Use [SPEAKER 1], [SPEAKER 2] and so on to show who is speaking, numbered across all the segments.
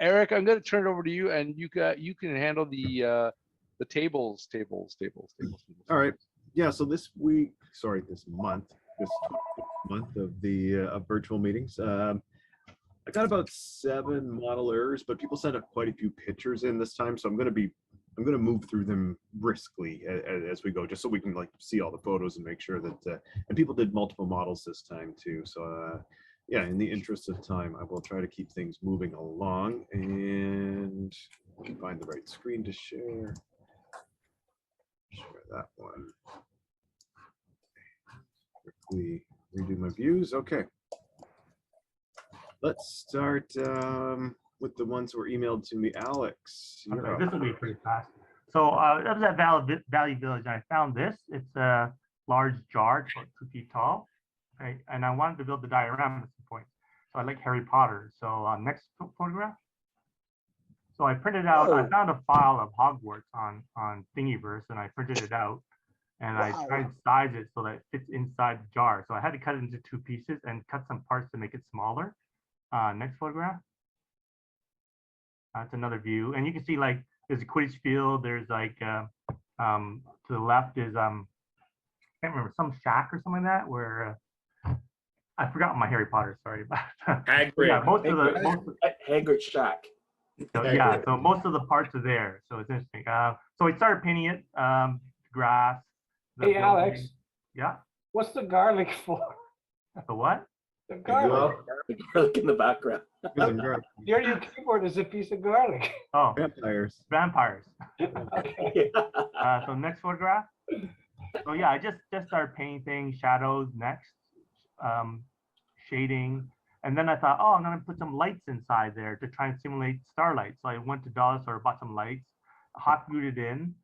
[SPEAKER 1] Eric, I'm going to turn it over to you, and you can handle the tables.
[SPEAKER 2] All right. Yeah. So this month of the of virtual meetings, I got about 7 model errors, but people sent up quite a few pictures in this time, so I'm going to move through them briskly as we go, just so we can like see all the photos and make sure that and people did multiple models this time too. So yeah, in the interest of time, I will try to keep things moving along and find the right screen to share. Share that one. Quickly redo my views. Okay. Let's start with the ones that were emailed to me. Alex,
[SPEAKER 3] okay, this will be pretty fast. So that was at Valley Village. I found this. It's a large jar, about 2 feet tall. Okay, and I wanted to build the diorama at some point. So I like Harry Potter. So next photograph. So I printed out. I found a file of Hogwarts on Thingiverse, and I printed it out. And I tried to size it so that it fits inside the jar. So I had to cut it into 2 pieces and cut some parts to make it smaller. Next photograph. That's another view, and you can see like there's a Quidditch field. There's like to the left is I can't remember, some shack or something like that where I forgot my Harry Potter. Sorry, but
[SPEAKER 4] Hagrid.
[SPEAKER 3] yeah,
[SPEAKER 4] Hagrid shack.
[SPEAKER 3] So yeah, so most of the parts are there. So it's interesting. So we started painting it. Grass.
[SPEAKER 5] Hey Alex.
[SPEAKER 3] Yeah.
[SPEAKER 5] What's the garlic for?
[SPEAKER 3] The what?
[SPEAKER 5] The garlic.
[SPEAKER 4] The garlic in the background.
[SPEAKER 5] Your new keyboard is a piece of garlic.
[SPEAKER 3] Oh,
[SPEAKER 2] vampires.
[SPEAKER 5] Okay.
[SPEAKER 3] So next photograph. So yeah, I just started painting things, shadows next, shading, and then I thought, oh, I'm gonna put some lights inside there to try and simulate starlight. So I went to dollar store, bought some lights, hot glued it in,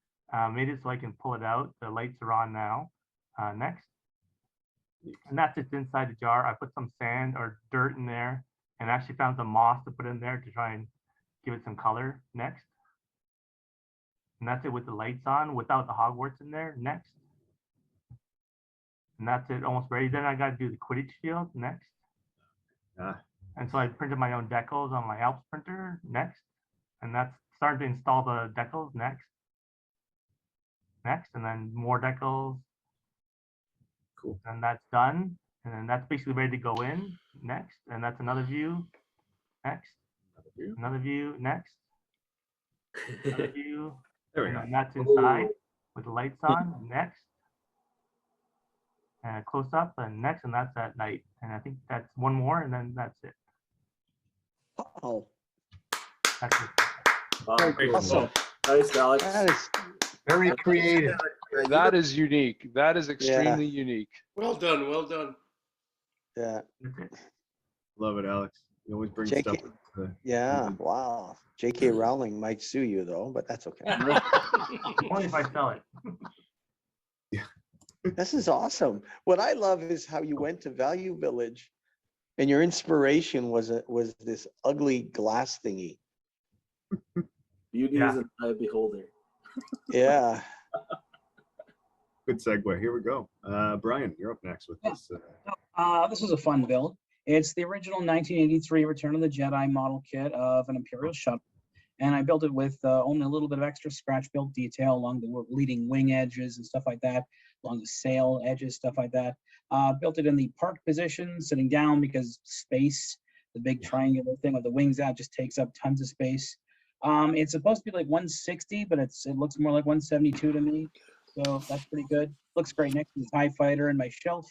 [SPEAKER 3] made it so I can pull it out. The lights are on now. Next. And that's just inside the jar. I put some sand or dirt in there and actually found some moss to put in there to try and give it some color. Next. And that's it with the lights on without the Hogwarts in there. Next. And that's it, almost ready. Then I got to do the Quidditch Shield. Next. And so I printed my own decals on my ALPS printer. Next. And that's starting to install the decals. Next. Next. And then more decals.
[SPEAKER 2] Cool.
[SPEAKER 3] And that's done. And then that's basically ready to go in. Next. And that's another view. Next. Another view. Next. Another view.
[SPEAKER 2] There we go.
[SPEAKER 3] And that's inside with the lights on. Next. And a close up and next. And that's at night. And I think that's one more and then that's it.
[SPEAKER 6] Oh,
[SPEAKER 3] That's it.
[SPEAKER 6] awesome.
[SPEAKER 4] Nice, Alex.
[SPEAKER 6] That is
[SPEAKER 7] Very creative.
[SPEAKER 1] That is unique. That is extremely unique.
[SPEAKER 7] Well done. Well done.
[SPEAKER 6] yeah.
[SPEAKER 3] That's it.
[SPEAKER 2] Love it, Alex. You always bring
[SPEAKER 6] JK.
[SPEAKER 2] stuff.
[SPEAKER 6] Yeah, wow. J.K. Rowling might sue you though, but that's okay.
[SPEAKER 3] Only if I sell it.
[SPEAKER 6] This is awesome. What I love is how you went to Value Village and your inspiration was this ugly glass thingy.
[SPEAKER 4] Beauty is an eye beholder.
[SPEAKER 6] Yeah.
[SPEAKER 2] Good segue. Here we go. Brian, you're up next with this.
[SPEAKER 8] This was a fun build. It's the original 1983 Return of the Jedi model kit of an Imperial shuttle. And I built it with only a little bit of extra scratch built detail along the leading wing edges and stuff like that, along the sail edges, stuff like that. Built it in the park position, sitting down because space, the big triangular thing with the wings out just takes up tons of space. It's supposed to be like 160, but it looks more like 172 to me. So that's pretty good. Looks great next to the TIE Fighter and my shelf.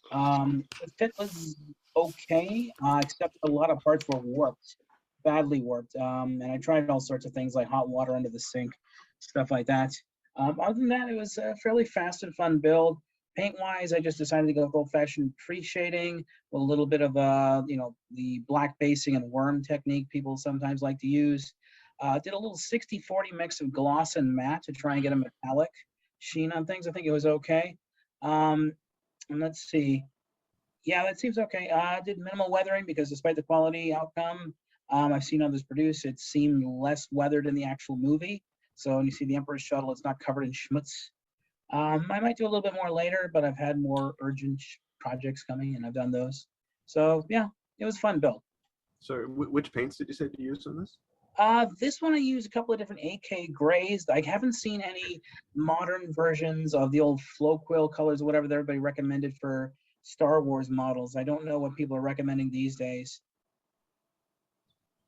[SPEAKER 8] The fit was okay, except a lot of parts were warped, badly warped. And I tried all sorts of things like hot water under the sink, stuff like that. Other than that, it was a fairly fast and fun build. Paint-wise, I just decided to go with old-fashioned pre-shading with a little bit of, the black basing and worm technique people sometimes like to use. Did a little 60-40 mix of gloss and matte to try and get a metallic sheen on things. I think it was okay. And let's see. Yeah, that seems okay. I did minimal weathering because despite the quality outcome I've seen others produce, it seemed less weathered in the actual movie. So when you see the Emperor's shuttle, it's not covered in schmutz. I might do a little bit more later, but I've had more urgent projects coming and I've done those. So yeah, it was a fun build.
[SPEAKER 2] So which paints did you say you used on this?
[SPEAKER 8] This one I use a couple of different AK grays. I haven't seen any modern versions of the old Floquil colors or whatever that everybody recommended for Star Wars models. I don't know what people are recommending these days.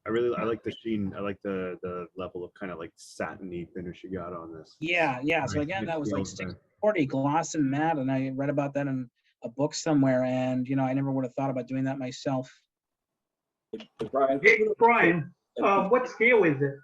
[SPEAKER 2] I like the sheen. I like the level of kind of like satiny finish you got on this.
[SPEAKER 8] Yeah. So
[SPEAKER 2] Nice
[SPEAKER 8] again, that was like
[SPEAKER 2] mid-scale there.
[SPEAKER 8] 640 gloss and matte, and I read about that in a book somewhere, and I never would have thought about doing that myself.
[SPEAKER 4] Brian,
[SPEAKER 3] Hey, Brian, what scale is it?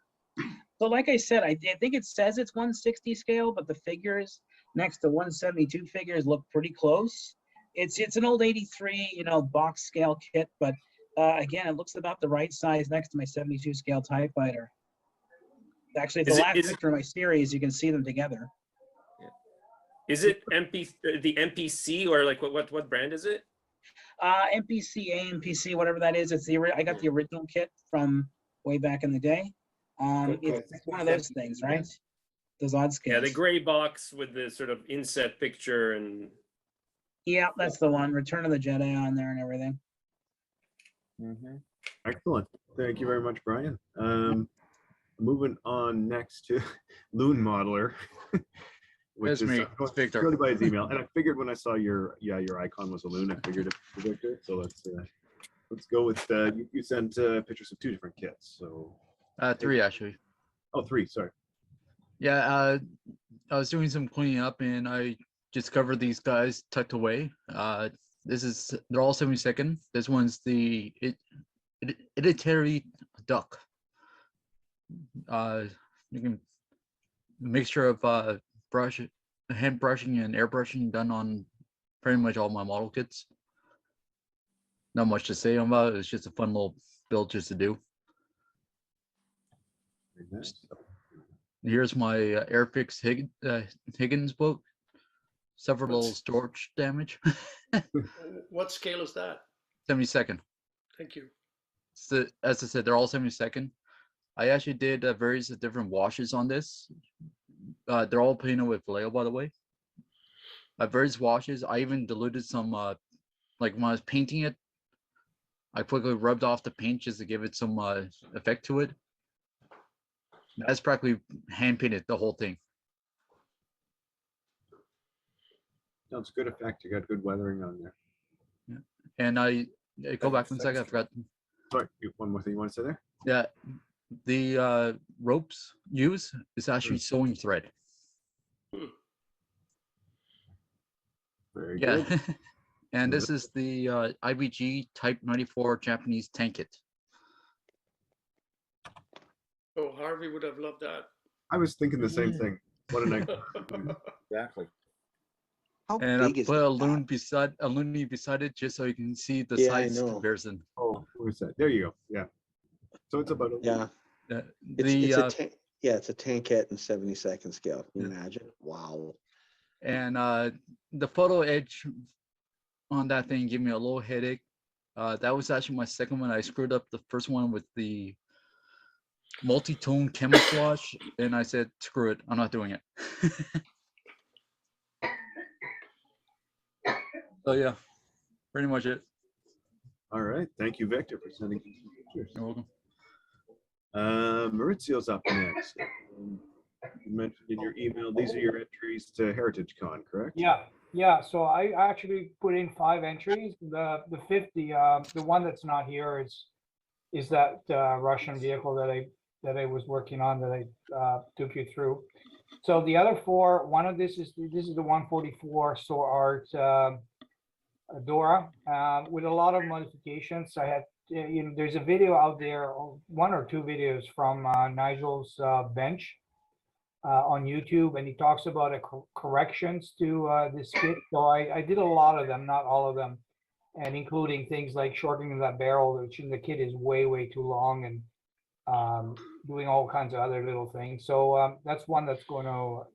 [SPEAKER 8] So like I said, I think it says it's 160 scale, but the figures next to 172 figures look pretty close. It's an old 83, box scale kit, but again, it looks about the right size next to my 72 scale TIE fighter. Actually, it's the last picture of my series. You can see them together.
[SPEAKER 9] Is it the MPC or like what brand is it?
[SPEAKER 8] MPC, AMPC, whatever that is. I got the original kit from way back in the day. It's one of those things, right? Those odd scales.
[SPEAKER 9] Yeah, the gray box with the sort of inset picture and.
[SPEAKER 8] Yeah, that's the one. Return of the Jedi on there and everything.
[SPEAKER 2] Excellent. Thank you very much, Brian. Moving on next to Loon Modeler, which
[SPEAKER 1] That's
[SPEAKER 2] is
[SPEAKER 1] me. It's Victor.
[SPEAKER 2] purely by his email. And I figured when I saw your icon was a loon, I figured it was Victor. So let's go with you sent pictures of 2 different kits. So
[SPEAKER 1] 3 actually.
[SPEAKER 2] oh, 3. Sorry.
[SPEAKER 1] Yeah, I was doing some cleaning up and I discovered these guys tucked away. They're all 72nd. This one's the Italian duck. You can mixture of hand brushing and airbrushing done on pretty much all my model kits. Not much to say about it. It's just a fun little build just to do.
[SPEAKER 2] Very nice.
[SPEAKER 1] Here's my Airfix Higgins boat. Suffered a little storage damage.
[SPEAKER 7] What scale is that?
[SPEAKER 1] 72nd.
[SPEAKER 7] Thank you.
[SPEAKER 1] So, as I said, they're all 72nd. I actually did various different washes on this. They're all painted with Vallejo, by the way. Various washes. I even diluted some, like when I was painting it, I quickly rubbed off the paint just to give it some effect to it. That's practically hand painted the whole thing.
[SPEAKER 2] Sounds good effect. You got good weathering on there.
[SPEAKER 1] Yeah. And I go back 1 second. I forgot.
[SPEAKER 2] Sorry, one more thing you want to say there?
[SPEAKER 1] Yeah, the ropes used is actually sewing thread.
[SPEAKER 2] Very
[SPEAKER 1] Yeah,
[SPEAKER 2] good.
[SPEAKER 1] and this is the IBG Type 94 Japanese Tankit.
[SPEAKER 7] Oh, Harvey would have loved that.
[SPEAKER 2] I was thinking the same thing. What a nice.
[SPEAKER 4] exactly.
[SPEAKER 6] How
[SPEAKER 1] And I
[SPEAKER 6] big is
[SPEAKER 1] put
[SPEAKER 6] the
[SPEAKER 1] a loon
[SPEAKER 6] back?
[SPEAKER 1] beside it just so you can see the
[SPEAKER 6] Yeah, I
[SPEAKER 1] size
[SPEAKER 6] know.
[SPEAKER 1] comparison.
[SPEAKER 2] Oh, where's that? There you go. Yeah. So it's about a
[SPEAKER 6] Yeah, it's a Tankit in 72nd scale. Can you imagine? Wow.
[SPEAKER 1] And the photo edge on that thing gave me a little headache. That was actually my second one. I screwed up the first one with the multi-tone camouflage, and I said, screw it, I'm not doing it. So yeah, pretty much it.
[SPEAKER 2] All right. Thank you, Victor, for sending these pictures.
[SPEAKER 1] You're welcome.
[SPEAKER 2] Maurizio's up next. You mentioned in your email, these are your entries to Heritage Con, correct?
[SPEAKER 5] Yeah. So I actually put in 5 entries. The fifth, the one that's not here is that Russian vehicle that I was working on that I took you through. So the other 4, one of this is the 144 Sword Art Dora with a lot of modifications. I had there's a video out there, 1 or 2 videos from Nigel's bench on YouTube, and he talks about corrections to this kit. So I did a lot of them, not all of them, and including things like shortening that barrel, which in the kit is way too long, and doing all kinds of other little things. So that's one that's going to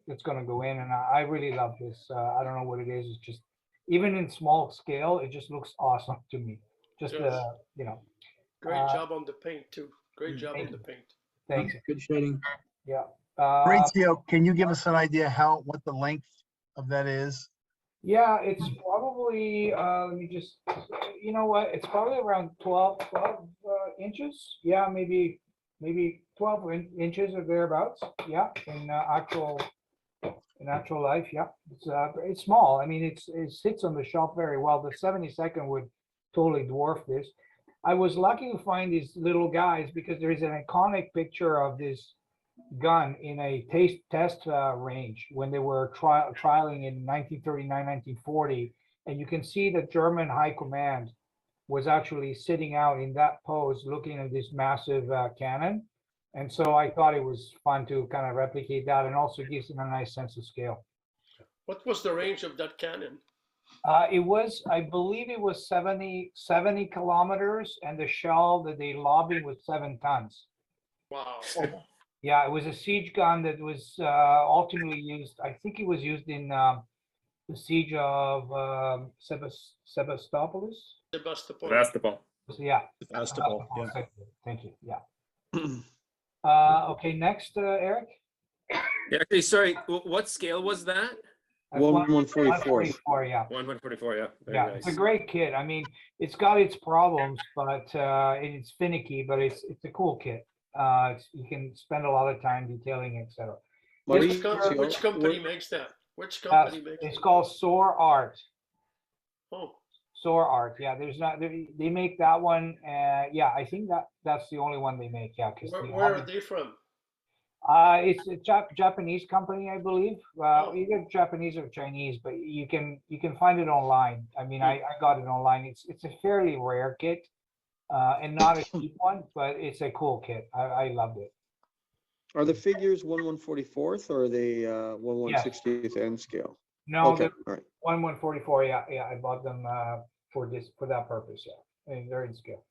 [SPEAKER 5] go in, and I really love this. I don't know what it is. It's just, even in small scale, it just looks awesome to me. Just
[SPEAKER 7] Great job on the paint too. Great job on the paint.
[SPEAKER 5] Thanks.
[SPEAKER 8] Good shading.
[SPEAKER 5] Yeah.
[SPEAKER 10] Maurizio, can you give us an idea what the length of that is?
[SPEAKER 5] Yeah, it's probably, let me just, you know what, it's probably around 12 inches. Yeah, maybe 12 inches or thereabouts. Yeah, in actual life. Yeah, it's small. I mean, it sits on the shelf very well. The 72nd would totally dwarf this. I was lucky to find these little guys because there is an iconic picture of this gun in a test range when they were trialing in 1939, 1940. And you can see that German high command was actually sitting out in that pose looking at this massive cannon. And so I thought it was fun to kind of replicate that, and also gives them a nice sense of scale.
[SPEAKER 7] What was the range of that cannon?
[SPEAKER 5] It was, I believe it was 70 kilometers, and the shell that they lobbed was 7 tons.
[SPEAKER 7] Wow.
[SPEAKER 5] Yeah, it was a siege gun that was ultimately used. I think it was used in the siege of Sebastopol.
[SPEAKER 7] Sebastopol.
[SPEAKER 9] Basketball.
[SPEAKER 5] Yeah.
[SPEAKER 2] Sebastopol, yeah.
[SPEAKER 5] Thank you. Yeah. Okay, next, Eric.
[SPEAKER 9] Yeah, actually, sorry. What scale was that?
[SPEAKER 5] At
[SPEAKER 6] 1/144.
[SPEAKER 5] 144, yeah.
[SPEAKER 9] 1/144. Yeah. Very
[SPEAKER 5] Yeah,
[SPEAKER 9] nice.
[SPEAKER 5] it's a great kit. I mean, it's got its problems, but it's finicky, but it's a cool kit. You can spend a lot of time detailing, etc.
[SPEAKER 7] Which company makes that? Which company makes
[SPEAKER 5] It's
[SPEAKER 7] it?
[SPEAKER 5] called Soar Art.
[SPEAKER 7] Oh,
[SPEAKER 5] Soar Art. Yeah, there's not. They make that one. Yeah, I think that's the only one they make. Yeah, because
[SPEAKER 7] where are they from?
[SPEAKER 5] it's a Japanese company, I believe. Either Japanese or Chinese, but you can find it online. I mean, I got it online. It's a fairly rare kit, and not a cheap one, but it's a cool kit. I loved it.
[SPEAKER 6] Are the figures 1/144th or are they 1/160th N scale?
[SPEAKER 5] No,
[SPEAKER 6] Okay,
[SPEAKER 5] the
[SPEAKER 6] all right.
[SPEAKER 5] 1/144. Yeah, I bought them for that purpose. Yeah, and they're in scale.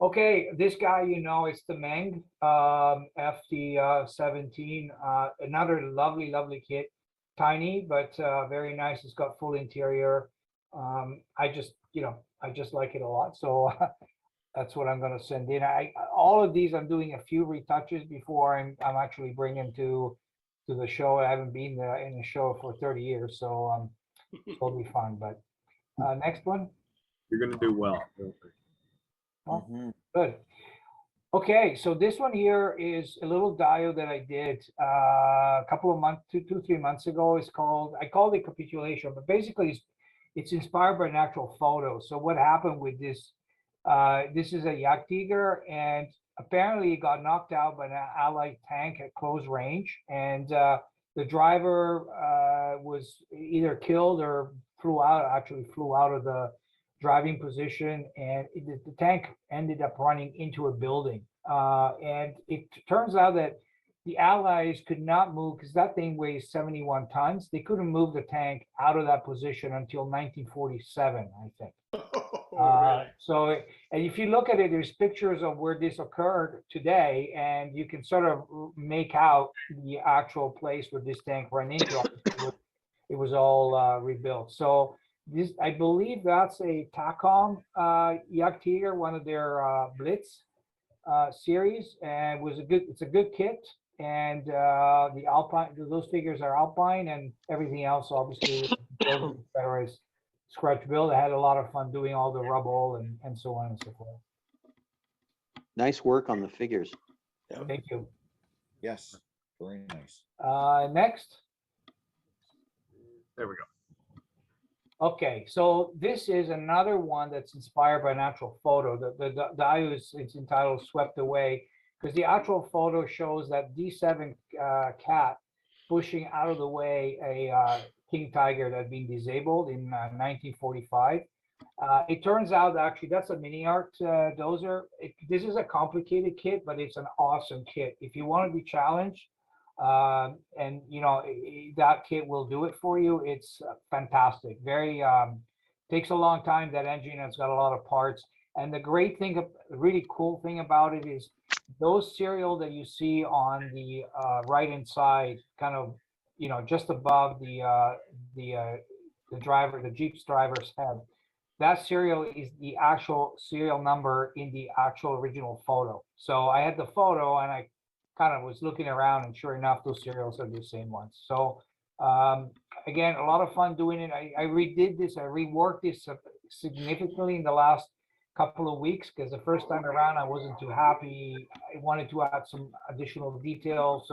[SPEAKER 5] Okay, this guy, it's the Meng FT17. Another lovely kit, tiny but very nice. It's got full interior. I just like it a lot, so that's what I'm going to send in. All of these I'm doing a few retouches before I'm actually bringing to the show. I haven't been in the show for 30 years, so it'll be fun. But next one.
[SPEAKER 2] You're going to do well.
[SPEAKER 5] Oh, good. Okay, so this one here is a little diode that I did a couple of months, 3 months ago. I called it capitulation, but basically it's inspired by an actual photo. So what happened with this? This is a Jagdtiger, and apparently it got knocked out by an Allied tank at close range, and the driver was either killed or flew out of the driving position, and the tank ended up running into a building. And it turns out that the Allies could not move, because that thing weighs 71 tons. They couldn't move the tank out of that position until 1947, I think. So, and if you look at it, there's pictures of where this occurred today, and you can sort of make out the actual place where this tank ran into. It was all rebuilt. So this, I believe that's a TACOM Jagdtiger, one of their Blitz series, and it's a good kit. And the Alpine, those figures are Alpine, and everything else obviously is scratch build. I had a lot of fun doing all the rubble and so on and so forth.
[SPEAKER 6] Nice work on the figures.
[SPEAKER 5] Thank you.
[SPEAKER 10] Yes, very nice.
[SPEAKER 5] Next.
[SPEAKER 2] There we go.
[SPEAKER 5] Okay, so this is another one that's inspired by an actual photo. The diode it's entitled "Swept Away," because the actual photo shows that D7 cat pushing out of the way a King Tiger that had been disabled in 1945. It turns out actually that's a mini art dozer. This is a complicated kit, but it's an awesome kit. If you want to be challenged, and that kit will do it for you. It's fantastic. Very takes a long time. That engine has got a lot of parts. And the great thing, the really cool thing about it is those serial that you see on the right hand side, kind of just above the Jeep's driver's head. That serial is the actual serial number in the actual original photo. So I had the photo and I kind of was looking around, and sure enough, those serials are the same ones. So again, a lot of fun doing it. I redid this, I reworked this significantly in the last couple of weeks, because the first time around I wasn't too happy. I wanted to add some additional details,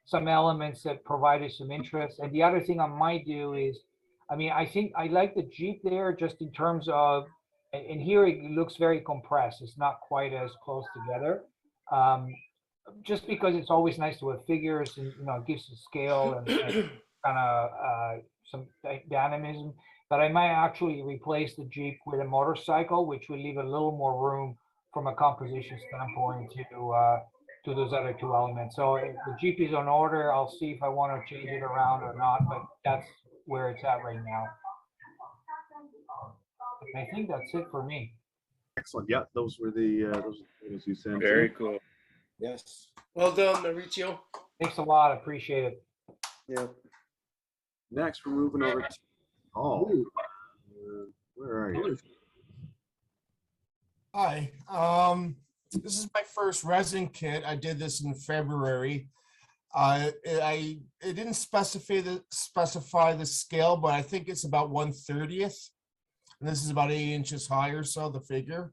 [SPEAKER 5] some elements that provided some interest. And the other thing I might do is, I mean, I think I like the Jeep there just in terms of, and here it looks very compressed. It's not quite as close together. Just because it's always nice to have figures, and it gives a scale and kind of some dynamism. But I might actually replace the Jeep with a motorcycle, which will leave a little more room from a composition standpoint to those other two elements. So the Jeep is on order. I'll see if I want to change it around or not, but that's where it's at right now. I think that's it for me.
[SPEAKER 2] Excellent. Yeah, those were the photos you sent.
[SPEAKER 9] Very cool.
[SPEAKER 10] Yes.
[SPEAKER 7] Well done, Mauricio.
[SPEAKER 5] Thanks a lot. I appreciate it.
[SPEAKER 6] Yeah.
[SPEAKER 2] Next, we're moving over to Paul. Where are you?
[SPEAKER 11] Hi. This is my first resin kit. I did this in February. It didn't specify the scale, but I think it's about 1/30th. And this is about 8 inches high or so, the figure.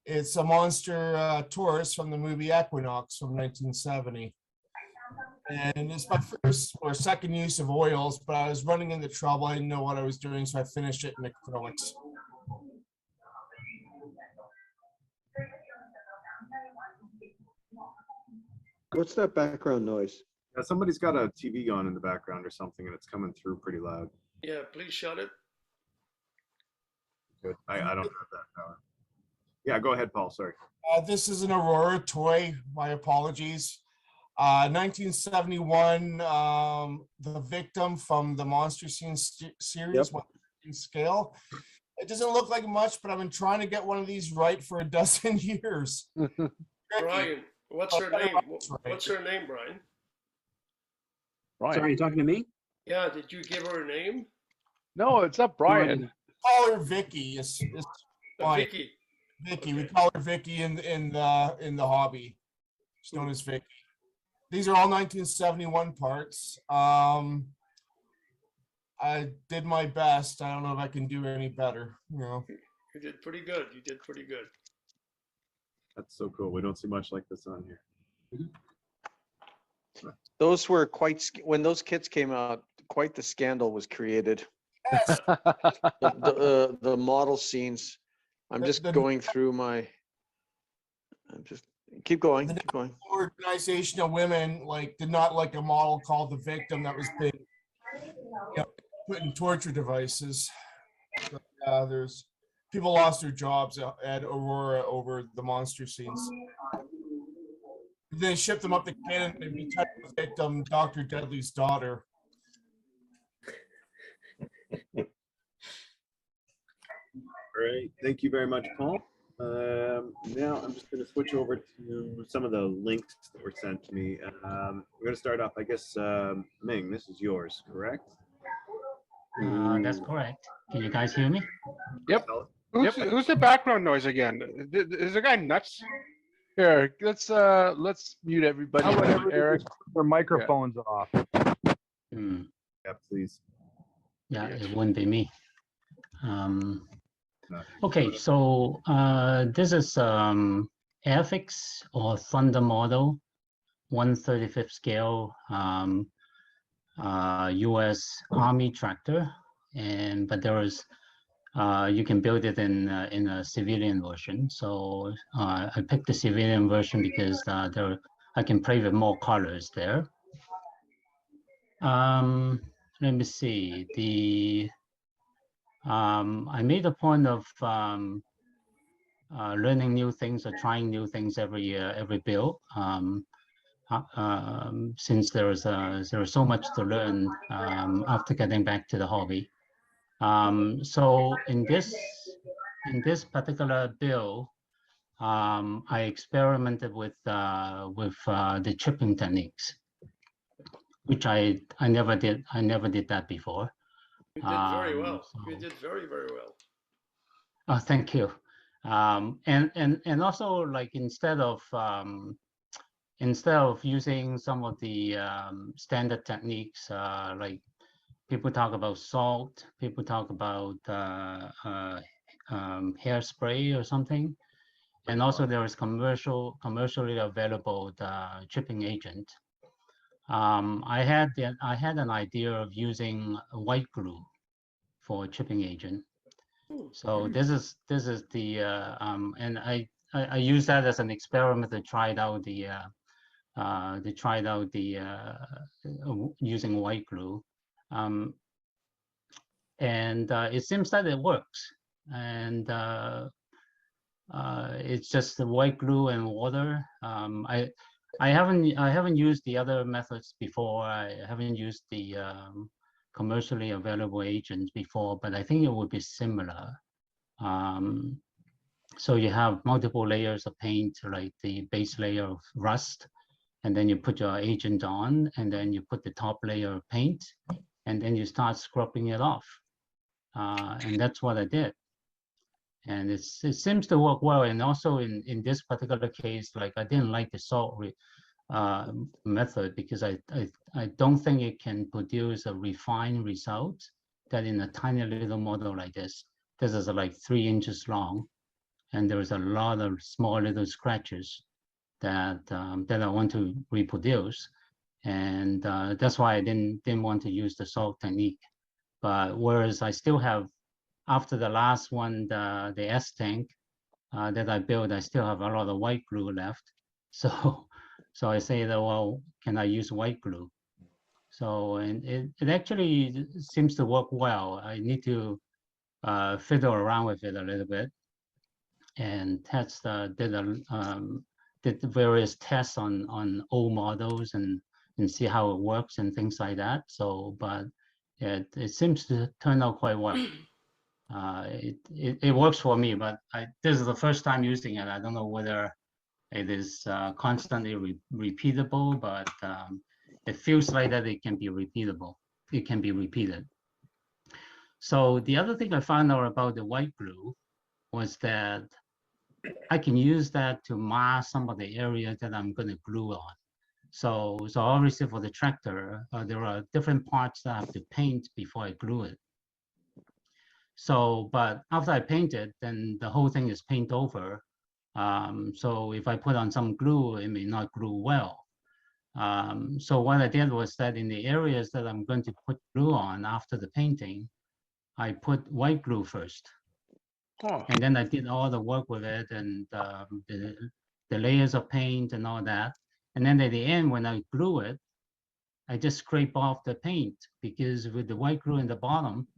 [SPEAKER 11] It's a monster Taurus from the movie Equinox from 1970. And it's my first or second use of oils, but I was running into trouble. I didn't know what I was doing, so I finished it in acrylics.
[SPEAKER 6] What's that background noise?
[SPEAKER 2] Somebody's got a TV on in the background or something, and it's coming through pretty loud.
[SPEAKER 7] Yeah, please shut it.
[SPEAKER 2] Good. I don't have that power. Yeah, go ahead, Paul. Sorry.
[SPEAKER 11] This is an Aurora toy. My apologies. 1971, the victim from the Monster Scene series,
[SPEAKER 6] Yep.
[SPEAKER 11] in scale. It doesn't look like much, but I've been trying to get one of these right for a dozen years.
[SPEAKER 7] Brian, what's her name? What's her name, Brian?
[SPEAKER 12] Brian.
[SPEAKER 8] Sorry, you talking to me?
[SPEAKER 7] Yeah, did you give her a name?
[SPEAKER 12] No, it's not Brian.
[SPEAKER 11] Call her Vicky. It's fine.
[SPEAKER 7] Vicky.
[SPEAKER 11] Vicky. We call her Vicky in the hobby. She's known as Vicky. These are all 1971 parts. I did my best. I don't know if I can do any better.
[SPEAKER 7] You did pretty good. You did pretty good.
[SPEAKER 2] That's so cool. We don't see much like this on here.
[SPEAKER 6] Those were when those kits came out, quite the scandal was created.
[SPEAKER 11] Yes.
[SPEAKER 6] The model scenes. I'm just going through my. Keep going.
[SPEAKER 11] The
[SPEAKER 6] Keep going.
[SPEAKER 11] organization of women did not like a model called the victim that was being put in torture devices. So, there's people lost their jobs at Aurora over the monster scenes. They shipped them up to Canada and we touched the victim, Dr. Deadly's daughter.
[SPEAKER 2] All right. Thank you very much, Paul. Now I'm just going to switch over to some of the links that were sent to me. We're going to start off, I guess, Ming, this is yours, correct?
[SPEAKER 13] That's correct. Can you guys hear me?
[SPEAKER 12] Yep. Who's the background noise again? Is the guy nuts? Here, let's mute everybody. Eric,
[SPEAKER 14] their microphones off.
[SPEAKER 2] Yeah, please.
[SPEAKER 13] Yeah, it wouldn't be me. Okay, so this is Airfix or Thunder model, 1/35th scale U.S. Army tractor, but there is you can build it in a civilian version. So I picked the civilian version because I can play with more colors there. Let me see. I made a point of learning new things or trying new things every build. Since there is so much to learn after getting back to the hobby. So in this particular build, I experimented with the chipping techniques, which I never did. I never did that before.
[SPEAKER 7] You did very well. You did very, very well.
[SPEAKER 13] Oh, thank you. And also, instead of using some of the standard techniques, like people talk about salt, people talk about hairspray or something. And also there is commercially available chipping agent. I had an idea of using white glue for chipping agent. So this is the and I use that as an experiment to try it out using white glue, and it seems that it works. And it's just the white glue and water. I haven't used the other methods before. I haven't used the commercially available agents before, but I think it would be similar. So you have multiple layers of paint, like the base layer of rust, and then you put your agent on, and then you put the top layer of paint, and then you start scrubbing it off. And that's what I did. And it seems to work well. And also in this particular case, like I didn't like the salt method because I don't think it can produce a refined result that in a tiny little model like this. This is like 3 inches long, and there's a lot of small little scratches that I want to reproduce, and that's why I didn't want to use the salt technique. But whereas I still have, after the last one, the S tank that I built, I still have a lot of white glue left. So I say that, well, can I use white glue? So, and it actually seems to work well. I need to fiddle around with it a little bit and test, did various tests on old models and see how it works and things like that. So, but it seems to turn out quite well. It works for me, but this is the first time using it. I don't know whether it is constantly repeatable, but it feels like that it can be repeatable. It can be repeated. So the other thing I found out about the white glue was that I can use that to mask some of the areas that I'm going to glue on. So obviously for the tractor, there are different parts that I have to paint before I glue it. So, but after I paint it, then the whole thing is paint over. So if I put on some glue, it may not glue well. So what I did was that in the areas that I'm going to put glue on after the painting, I put white glue first. Oh. And then I did all the work with it and the layers of paint and all that. And then at the end, when I glue it, I just scrape off the paint because with the white glue in the bottom,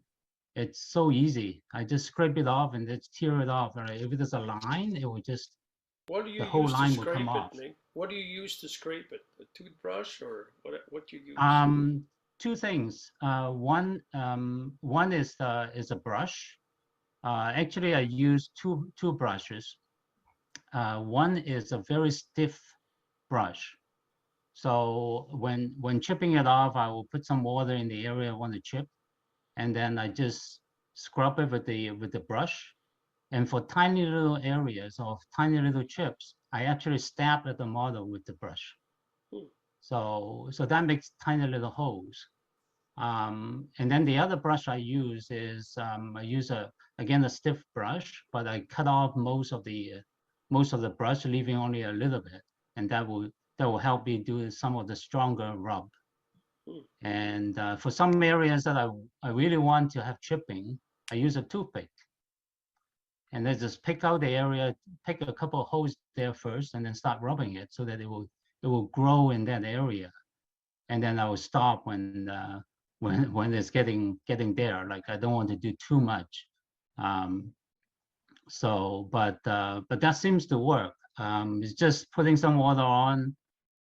[SPEAKER 13] it's so easy. I just scrape it off and just tear it off. Right? If there's a line, it will just,
[SPEAKER 7] what do you
[SPEAKER 13] the whole
[SPEAKER 7] use
[SPEAKER 13] line
[SPEAKER 7] to
[SPEAKER 13] will
[SPEAKER 7] scrape
[SPEAKER 13] come
[SPEAKER 7] it,
[SPEAKER 13] off.
[SPEAKER 7] Nick? What do you use to scrape it? A toothbrush or what you use?
[SPEAKER 13] Two things. One is a brush. Actually, I use two brushes. One is a very stiff brush. So when chipping it off, I will put some water in the area I want to chip, and then I just scrub it with the brush. And for tiny little areas of tiny little chips, I actually stab at the model with the brush. So that makes tiny little holes. And then the other brush I use is I use again a stiff brush, but I cut off most of the brush, leaving only a little bit, and that will help me do some of the stronger rub. And for some areas that I really want to have chipping, I use a toothpick. And then just pick out the area, pick a couple of holes there first, and then start rubbing it so that it will grow in that area. And then I will stop when it's getting there. Like I don't want to do too much. But that seems to work. It's just putting some water on,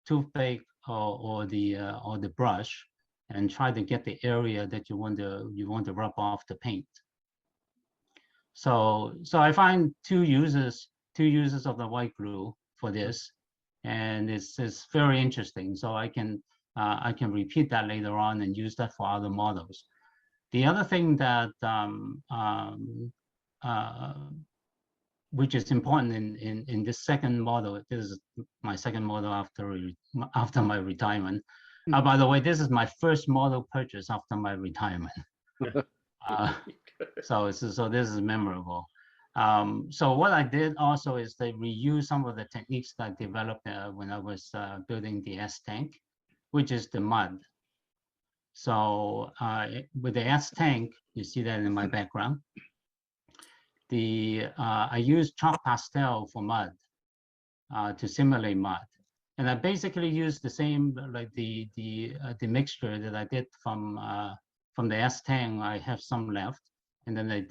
[SPEAKER 13] toothpick or the brush, and try to get the area that you want to rub off the paint. So I find two uses of the white glue for this, and it's very interesting. So I can repeat that later on and use that for other models. The other thing that which is important in this second model, this is my second model after my retirement, By the way, this is my first model purchase after my retirement. So this is memorable. So what I did also is they reuse some of the techniques that I developed when I was building the S tank, which is the mud. So with the S tank, you see that in my background. I used chalk pastel for mud to simulate mud, and I basically used the same like the mixture that I did from the S tank. I have some left, and then I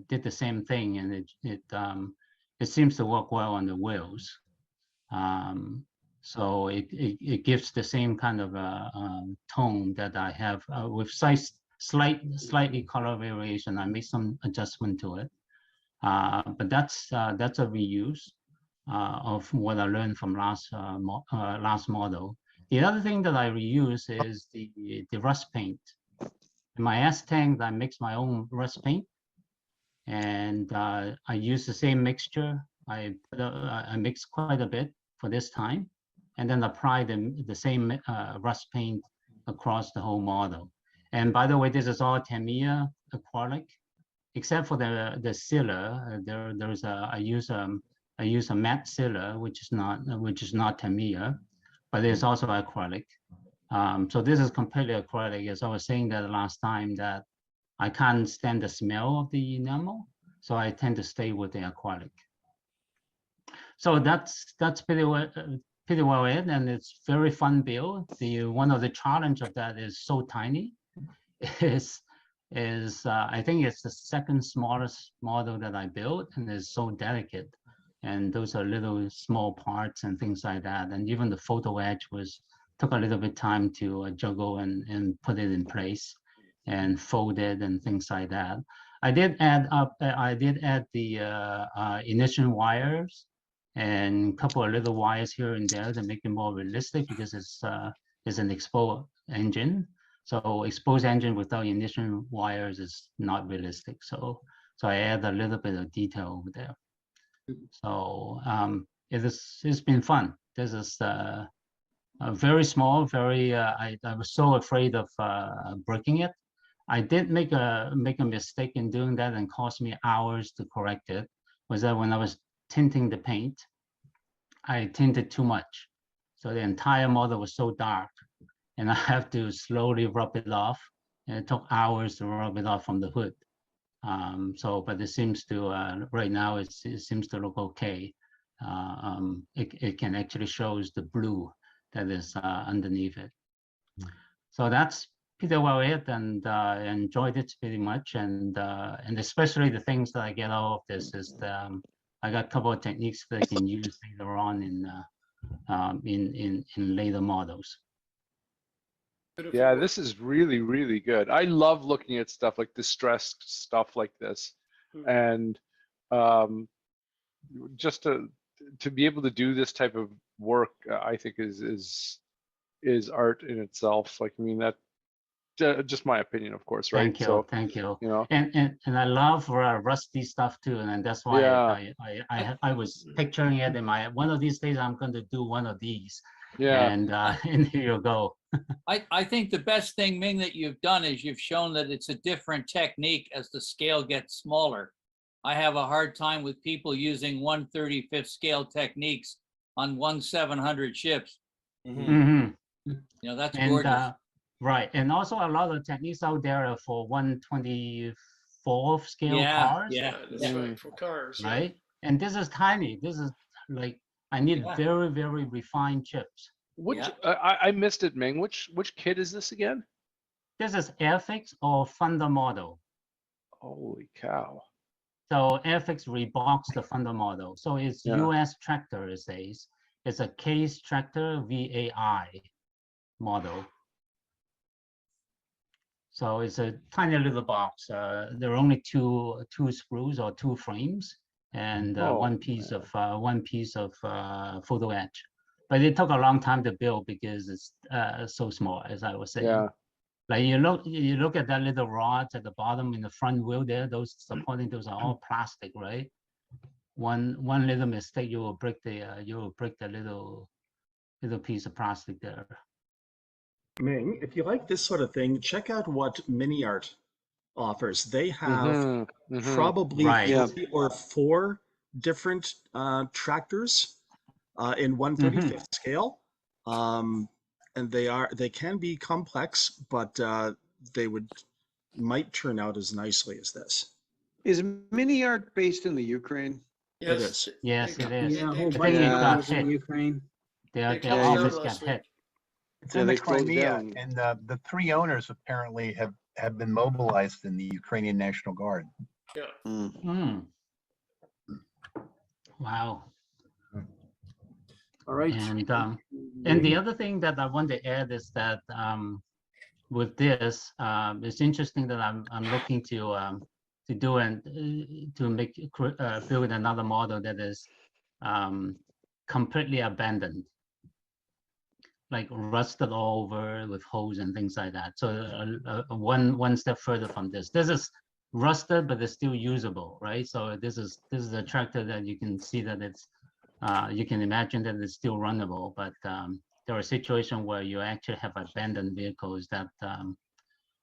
[SPEAKER 13] did the same thing, and it seems to work well on the wheels. So it gives the same kind of tone that I have with slightly color variation. I made some adjustment to it, but that's a reuse of what I learned from last model. The other thing that I reuse is the rust paint. In my S tank, I mix my own rust paint, and I use the same mixture. I mix quite a bit for this time, and then apply the same rust paint across the whole model. And by the way, this is all Tamiya acrylic, except for the sealer. I use a matte sealer, which is not Tamiya, but it's also acrylic. So this is completely acrylic. As I was saying that last time, that I can't stand the smell of the enamel, so I tend to stay with the acrylic. So that's pretty well it, and it's very fun build. One of the challenge of that is so tiny. I think it's the second smallest model that I built, and it's so delicate. And those are little small parts and things like that. And even the photo edge took a little bit time to juggle and put it in place and fold it and things like that. I did add the ignition wires and a couple of little wires here and there to make it more realistic, because it's an exposed engine. So exposed engine without ignition wires is not realistic. So I add a little bit of detail over there. So it's been fun. This is very small, very. I was so afraid of breaking it. I did make a mistake in doing that, and cost me hours to correct it. Was that when I was tinting the paint, I tinted too much, so the entire model was so dark, and I have to slowly rub it off, and it took hours to rub it off from the hood. But it seems to right now it seems to look okay. It can actually shows the blue that is underneath it. So that's pretty well it, and enjoyed it pretty much, and especially the things that I get out of this is I got a couple of techniques that I can use later on in later models.
[SPEAKER 12] Yeah, this is really, really good. I love looking at stuff like distressed stuff like this, and just to be able to do this type of work, I think is art in itself. Like, I mean, that just my opinion, of course, right?
[SPEAKER 13] Thank you,
[SPEAKER 12] so,
[SPEAKER 13] thank you.
[SPEAKER 12] You know,
[SPEAKER 13] and I love rusty stuff too, and that's why I was picturing it in my. One of these days, I'm going to do one of these.
[SPEAKER 12] Yeah.
[SPEAKER 13] And here you go.
[SPEAKER 14] I think the best thing, Ming, that you've done is you've shown that it's a different technique as the scale gets smaller. I have a hard time with people using 1/35th scale techniques on 1/700 ships.
[SPEAKER 13] Mm-hmm.
[SPEAKER 14] You know, that's gorgeous.
[SPEAKER 13] Right, and also a lot of techniques out there for 1/24th scale cars.
[SPEAKER 7] Yeah, that's right, for cars.
[SPEAKER 13] Right, and this is tiny. This is like I need very, very refined chips.
[SPEAKER 12] Which I missed it, Ming. Which kit is this again?
[SPEAKER 13] This is Airfix or Thunder model.
[SPEAKER 12] Holy cow!
[SPEAKER 13] So Airfix rebooks the Thunder model. So it's U.S. Tractor, it says. It's a Case Tractor VAI model. So it's a tiny little box. There are only two screws or two frames, and one piece of photo etch. But it took a long time to build because it's so small, as I was saying.
[SPEAKER 12] Yeah.
[SPEAKER 13] Like you look at that little rods at the bottom in the front wheel there. Those supporting those are all plastic, right? One little mistake, you will break the little piece of plastic there.
[SPEAKER 15] Ming, if you like this sort of thing, check out what Mini Art offers. They have probably
[SPEAKER 13] Right.
[SPEAKER 15] 3 or 4 different tractors in 1/35th scale. And they can be complex, but they might turn out as nicely as this.
[SPEAKER 6] Is Mini Art based in the Ukraine?
[SPEAKER 15] It is.
[SPEAKER 13] Yes, it is.
[SPEAKER 8] Yeah, a whole
[SPEAKER 13] I
[SPEAKER 8] bunch
[SPEAKER 13] think it
[SPEAKER 8] of
[SPEAKER 13] got
[SPEAKER 8] companies in
[SPEAKER 13] hit.
[SPEAKER 8] Ukraine.
[SPEAKER 13] They
[SPEAKER 6] closed
[SPEAKER 13] always
[SPEAKER 6] down
[SPEAKER 13] get
[SPEAKER 7] last
[SPEAKER 13] hit.
[SPEAKER 16] It's
[SPEAKER 6] Yeah,
[SPEAKER 16] in the
[SPEAKER 6] they closed
[SPEAKER 16] Crimea,
[SPEAKER 6] down.
[SPEAKER 16] and the 3 owners apparently have been mobilized in the Ukrainian National Guard.
[SPEAKER 7] Yeah.
[SPEAKER 13] Mm. Wow.
[SPEAKER 2] All right.
[SPEAKER 13] And the other thing that I want to add is that with this, it's interesting that I'm looking to do and to build another model that is completely abandoned, like rusted all over with holes and things like that. So one step further from this. This is rusted, but it's still usable, right? So this is a tractor that you can see that it's you can imagine that it's still runnable, but there are situations where you actually have abandoned vehicles that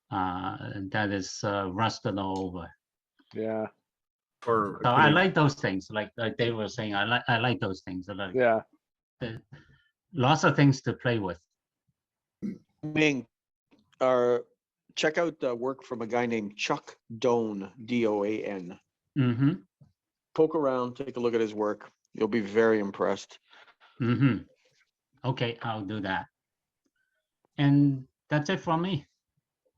[SPEAKER 13] that is rusted all over.
[SPEAKER 12] Yeah.
[SPEAKER 13] So I like those things, like they were saying. I like those things. I like lots of things to play with.
[SPEAKER 6] Ming, check out the work from a guy named Chuck Doan, Doan.
[SPEAKER 13] Mm-hmm.
[SPEAKER 6] Poke around, take a look at his work. You'll be very impressed.
[SPEAKER 13] Mm-hmm. Okay, I'll do that. And that's it from me.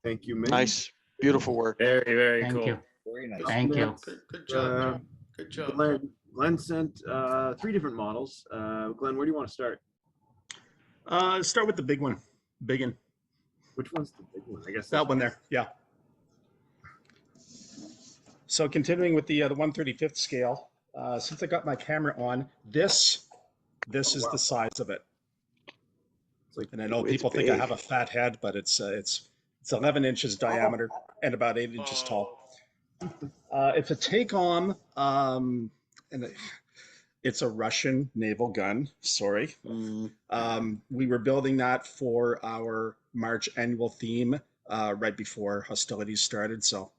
[SPEAKER 2] Thank you, Ming.
[SPEAKER 6] Nice, beautiful work.
[SPEAKER 9] Very, very
[SPEAKER 13] Thank
[SPEAKER 9] cool.
[SPEAKER 13] you.
[SPEAKER 10] Very nice.
[SPEAKER 13] Thank you.
[SPEAKER 7] Good job. Good job.
[SPEAKER 2] Glenn sent 3 different models. Glenn, where do you want to start?
[SPEAKER 15] Start with the big one. Biggin.
[SPEAKER 2] Which one's the big one? I guess
[SPEAKER 15] that one there. Yeah. So continuing with the 1/35th scale, since I got my camera on, this is the size of it. And I know people think I have a fat head, but it's 11 inches diameter and about 8 inches tall. It's a take-on, and it's a Russian naval gun. Sorry. We were building that for our March annual theme right before hostilities started. So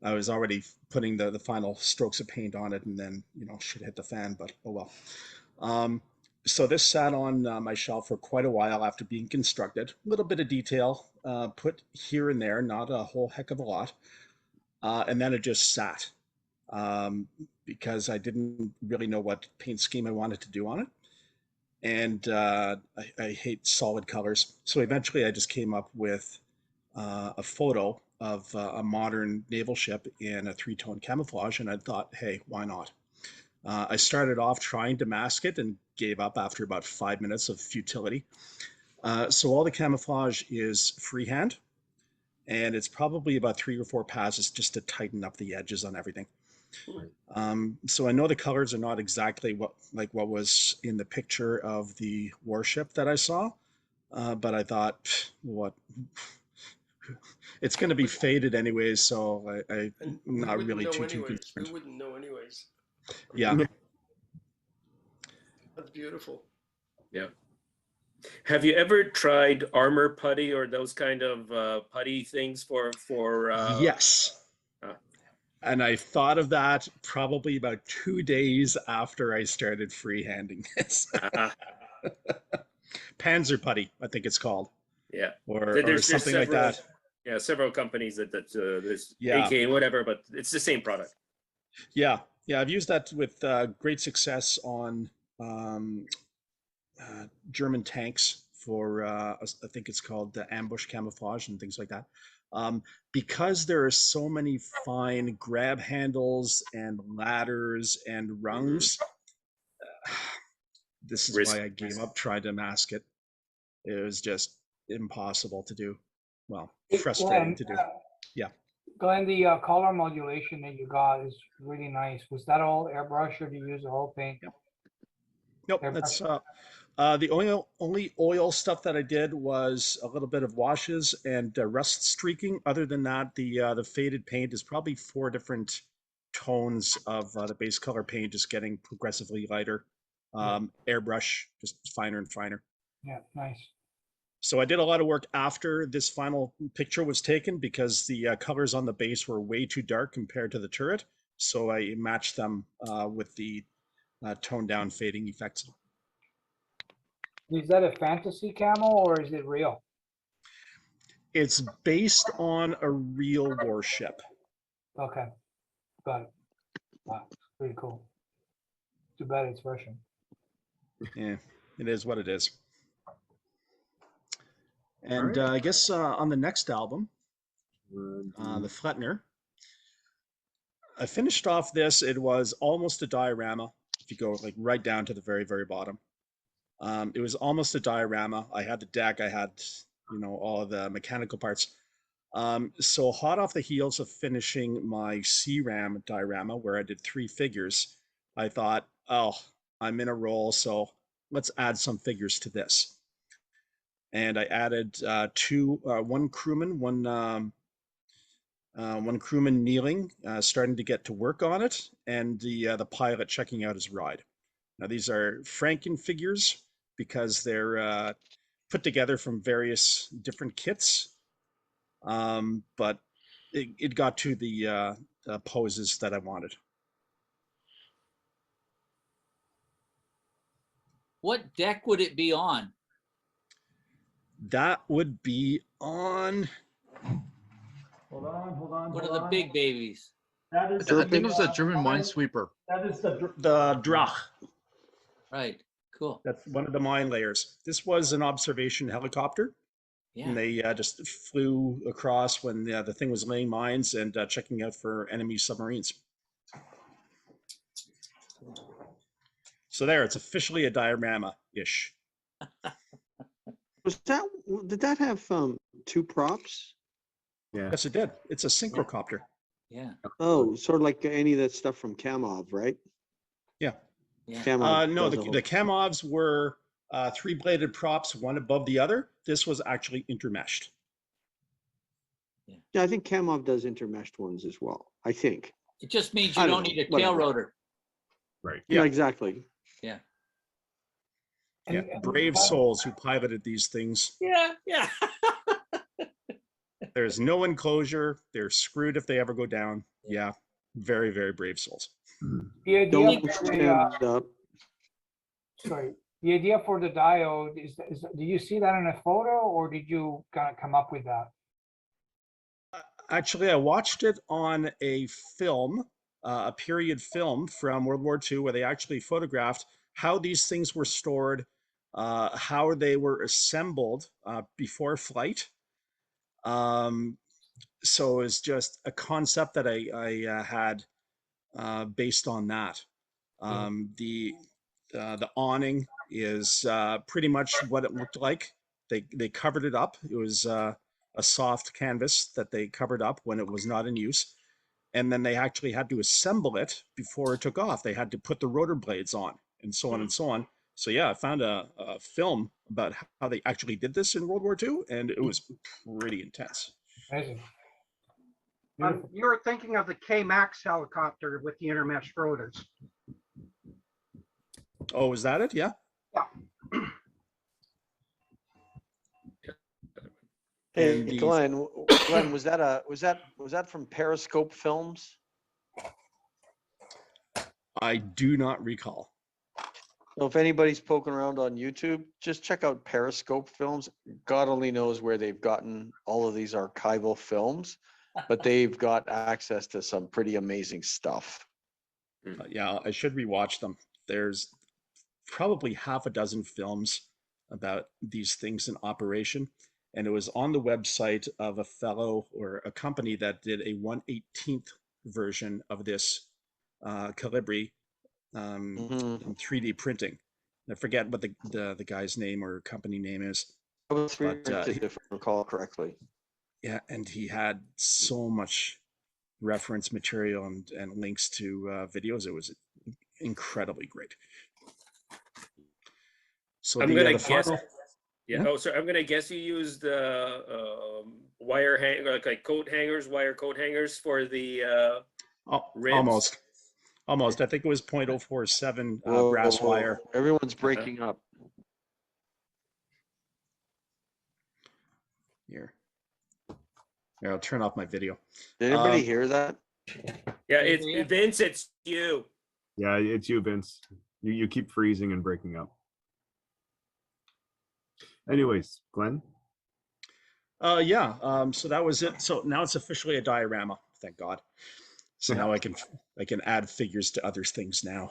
[SPEAKER 15] I was already putting the final strokes of paint on it, and then, shit hit the fan, but oh well. So this sat on my shelf for quite a while after being constructed. A little bit of detail put here and there, not a whole heck of a lot. And then it just sat because I didn't really know what paint scheme I wanted to do on it. And I hate solid colors. So eventually I just came up with a photo of a modern naval ship in a 3-tone camouflage. And I thought, hey, why not? I started off trying to mask it and gave up after about 5 minutes of futility. So all the camouflage is freehand, and it's probably about 3 or 4 passes just to tighten up the edges on everything. So I know the colors are not exactly what was in the picture of the warship that I saw, but I thought, what? It's going to be faded anyways, so I'm not really too concerned.
[SPEAKER 7] We wouldn't know anyways.
[SPEAKER 15] Yeah.
[SPEAKER 7] That's beautiful.
[SPEAKER 9] Yeah. Have you ever tried armor putty or those kind of putty things for?
[SPEAKER 15] Yes. And I thought of that probably about 2 days after I started freehanding this. Panzer putty, I think it's called.
[SPEAKER 9] Yeah.
[SPEAKER 15] Or something like that.
[SPEAKER 9] Yeah, several companies that there's
[SPEAKER 15] Yeah.
[SPEAKER 9] AK whatever, but it's the same product.
[SPEAKER 15] Yeah, I've used that with great success on German tanks for I think it's called the ambush camouflage and things like that. Because there are so many fine grab handles and ladders and rungs, this is why I gave up trying to mask it. It was just impossible to do. Well, frustrating to do. Yeah.
[SPEAKER 5] Glenn, the color modulation that you got is really nice. Was that all airbrush, or do you use the whole paint?
[SPEAKER 15] Nope, that's the only oil stuff that I did was a little bit of washes and rust streaking. Other than that, the faded paint is probably 4 different tones of the base color paint, just getting progressively lighter. Airbrush, just finer and finer.
[SPEAKER 5] Yeah, nice.
[SPEAKER 15] So I did a lot of work after this final picture was taken because the colors on the base were way too dark compared to the turret. So I matched them with the toned down fading effects.
[SPEAKER 5] Is that a fantasy camo or is it real?
[SPEAKER 15] It's based on a real warship.
[SPEAKER 5] Okay, got it. Wow, pretty cool. Too bad it's Russian.
[SPEAKER 15] Yeah, it is what it is. And
[SPEAKER 2] right.
[SPEAKER 15] I guess on the next album, the Fletner, I finished off this. It was almost a diorama. If you go like right down to the very, very bottom, it was almost a diorama. I had the deck. I had, you know, all of the mechanical parts. So hot off the heels of finishing my CRAM diorama, where I did 3 figures, I thought, oh, I'm in a roll, so let's add some figures to this. And I added one crewman, one crewman kneeling, starting to get to work on it, and the pilot checking out his ride. Now these are Franken figures because they're put together from various different kits, but it got to the poses that I wanted.
[SPEAKER 14] What deck would it be on?
[SPEAKER 15] That would be on. Hold on.
[SPEAKER 14] One of the big babies.
[SPEAKER 15] That is.
[SPEAKER 1] I think it was a German minesweeper.
[SPEAKER 15] That is the Drach.
[SPEAKER 14] Right. Cool.
[SPEAKER 15] That's one of the mine layers. This was an observation helicopter.
[SPEAKER 14] Yeah.
[SPEAKER 15] And they just flew across when the thing was laying mines and checking out for enemy submarines. So there, it's officially a diorama-ish.
[SPEAKER 6] Did that have 2 props?
[SPEAKER 2] Yeah.
[SPEAKER 15] Yes, it did. It's a synchrocopter.
[SPEAKER 14] Yeah.
[SPEAKER 6] Oh, sort of like any of that stuff from Kamov, right?
[SPEAKER 15] Yeah.
[SPEAKER 6] Kamov
[SPEAKER 15] No,
[SPEAKER 6] does a whole-
[SPEAKER 15] the Kamovs were 3-bladed props, one above the other. This was actually intermeshed.
[SPEAKER 6] Yeah, I think Kamov does intermeshed ones as well. I think.
[SPEAKER 14] It just means you
[SPEAKER 6] I
[SPEAKER 14] don't
[SPEAKER 6] don't
[SPEAKER 14] need a
[SPEAKER 6] know,
[SPEAKER 14] tail
[SPEAKER 6] whatever.
[SPEAKER 14] rotor.
[SPEAKER 2] Right.
[SPEAKER 6] Yeah, exactly.
[SPEAKER 14] Yeah.
[SPEAKER 15] Yeah, brave souls who piloted these things.
[SPEAKER 14] Yeah.
[SPEAKER 15] There's no enclosure. They're screwed if they ever go down. Yeah, very, very brave souls.
[SPEAKER 5] The idea
[SPEAKER 6] Don't
[SPEAKER 5] for
[SPEAKER 6] stand up.
[SPEAKER 5] sorry, the idea for the diode is do you see that in a photo or did you kind of come up with that?
[SPEAKER 15] Actually, I watched it on a film, a period film from World War II, where they actually photographed how these things were stored, how they were assembled before flight. So it's just a concept that I had based on that. The awning is pretty much what it looked like. They covered it up. It was a soft canvas that they covered up when it was not in use. And then they actually had to assemble it before it took off. They had to put the rotor blades on and so on and so on. So yeah, I found a film about how they actually did this in World War II, and it was pretty intense.
[SPEAKER 5] Amazing.
[SPEAKER 17] You were thinking of the K-Max helicopter with the intermesh rotors.
[SPEAKER 15] Oh, is that it? Yeah.
[SPEAKER 6] Hey,
[SPEAKER 15] And the-
[SPEAKER 6] Glenn, was that from Periscope Films?
[SPEAKER 15] I do not recall.
[SPEAKER 6] So if anybody's poking around on YouTube, just check out Periscope Films. God only knows where they've gotten all of these archival films, but they've got access to some pretty amazing stuff.
[SPEAKER 15] Yeah, I should rewatch them. There's probably half a dozen films about these things in operation. And it was on the website of a fellow or a company that did a 1/18th version of this Calibri in 3D printing. I forget what the guy's name or company name is.
[SPEAKER 6] If I recall correctly.
[SPEAKER 15] Yeah, and he had so much reference material and links to videos. It was incredibly great. So
[SPEAKER 9] I'm gonna guess.
[SPEAKER 15] final,
[SPEAKER 9] Yeah. Oh, so I'm gonna guess you used wire like coat hangers, wire coat hangers for the ribs.
[SPEAKER 15] Almost. I think it was 0.047 brass
[SPEAKER 6] Whoa,
[SPEAKER 15] wire.
[SPEAKER 6] everyone's breaking up.
[SPEAKER 15] Here. Here, I'll turn off my video.
[SPEAKER 6] Did anybody hear that?
[SPEAKER 9] Yeah, it's Vince, it's you.
[SPEAKER 2] Yeah, it's you, Vince. You keep freezing and breaking up. Anyways, Glenn.
[SPEAKER 15] Yeah. So that was it. So now it's officially a diorama. Thank God. So now I can add figures to other things now.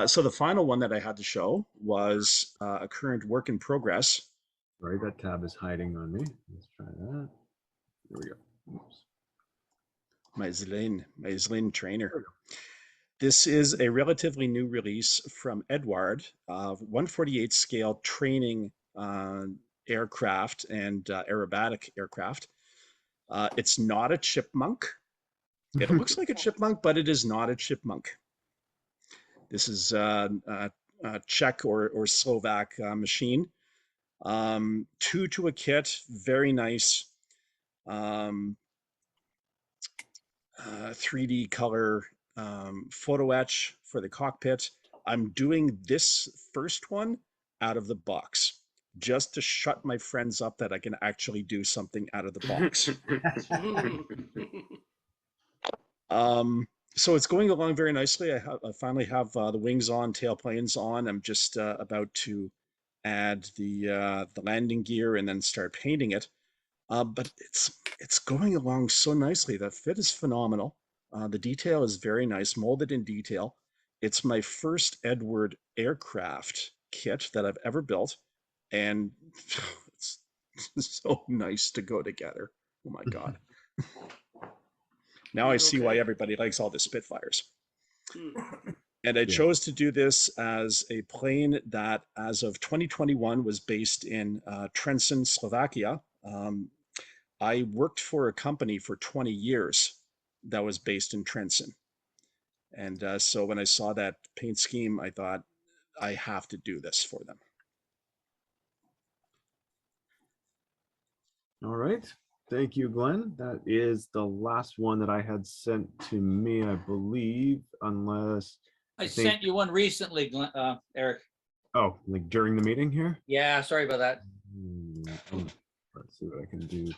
[SPEAKER 15] So the final one that I had to show was a current work in progress.
[SPEAKER 2] Right, that tab is hiding on me. Let's try that. There we go. Oops.
[SPEAKER 15] My Zlin trainer. This is a relatively new release from Edward of 148 scale training aircraft and aerobatic aircraft. It's not a chipmunk. It looks like a chipmunk, but it is not a chipmunk. This is a Czech or Slovak machine. 2 to a kit, very nice. 3D color photo etch for the cockpit. I'm doing this first one out of the box just to shut my friends up that I can actually do something out of the box. So it's going along very nicely. I finally have the wings on, tail planes on. I'm just about to add the landing gear and then start painting it. But it's going along so nicely. The fit is phenomenal. The detail is very nice, molded in detail. It's my first Edward aircraft kit that I've ever built, and it's so nice to go together. Oh my God. Now I see why everybody likes all the Spitfires. And I chose to do this as a plane that, as of 2021, was based in Trenčín, Slovakia. I worked for a company for 20 years that was based in Trenčín. And so when I saw that paint scheme, I thought, I have to do this for them.
[SPEAKER 2] All right. Thank you, Glenn. That is the last one that I had sent to me, I believe, unless
[SPEAKER 14] I sent you one recently, Eric.
[SPEAKER 2] Oh, like during the meeting here?
[SPEAKER 14] Yeah, sorry about that.
[SPEAKER 2] Let's see what I can do.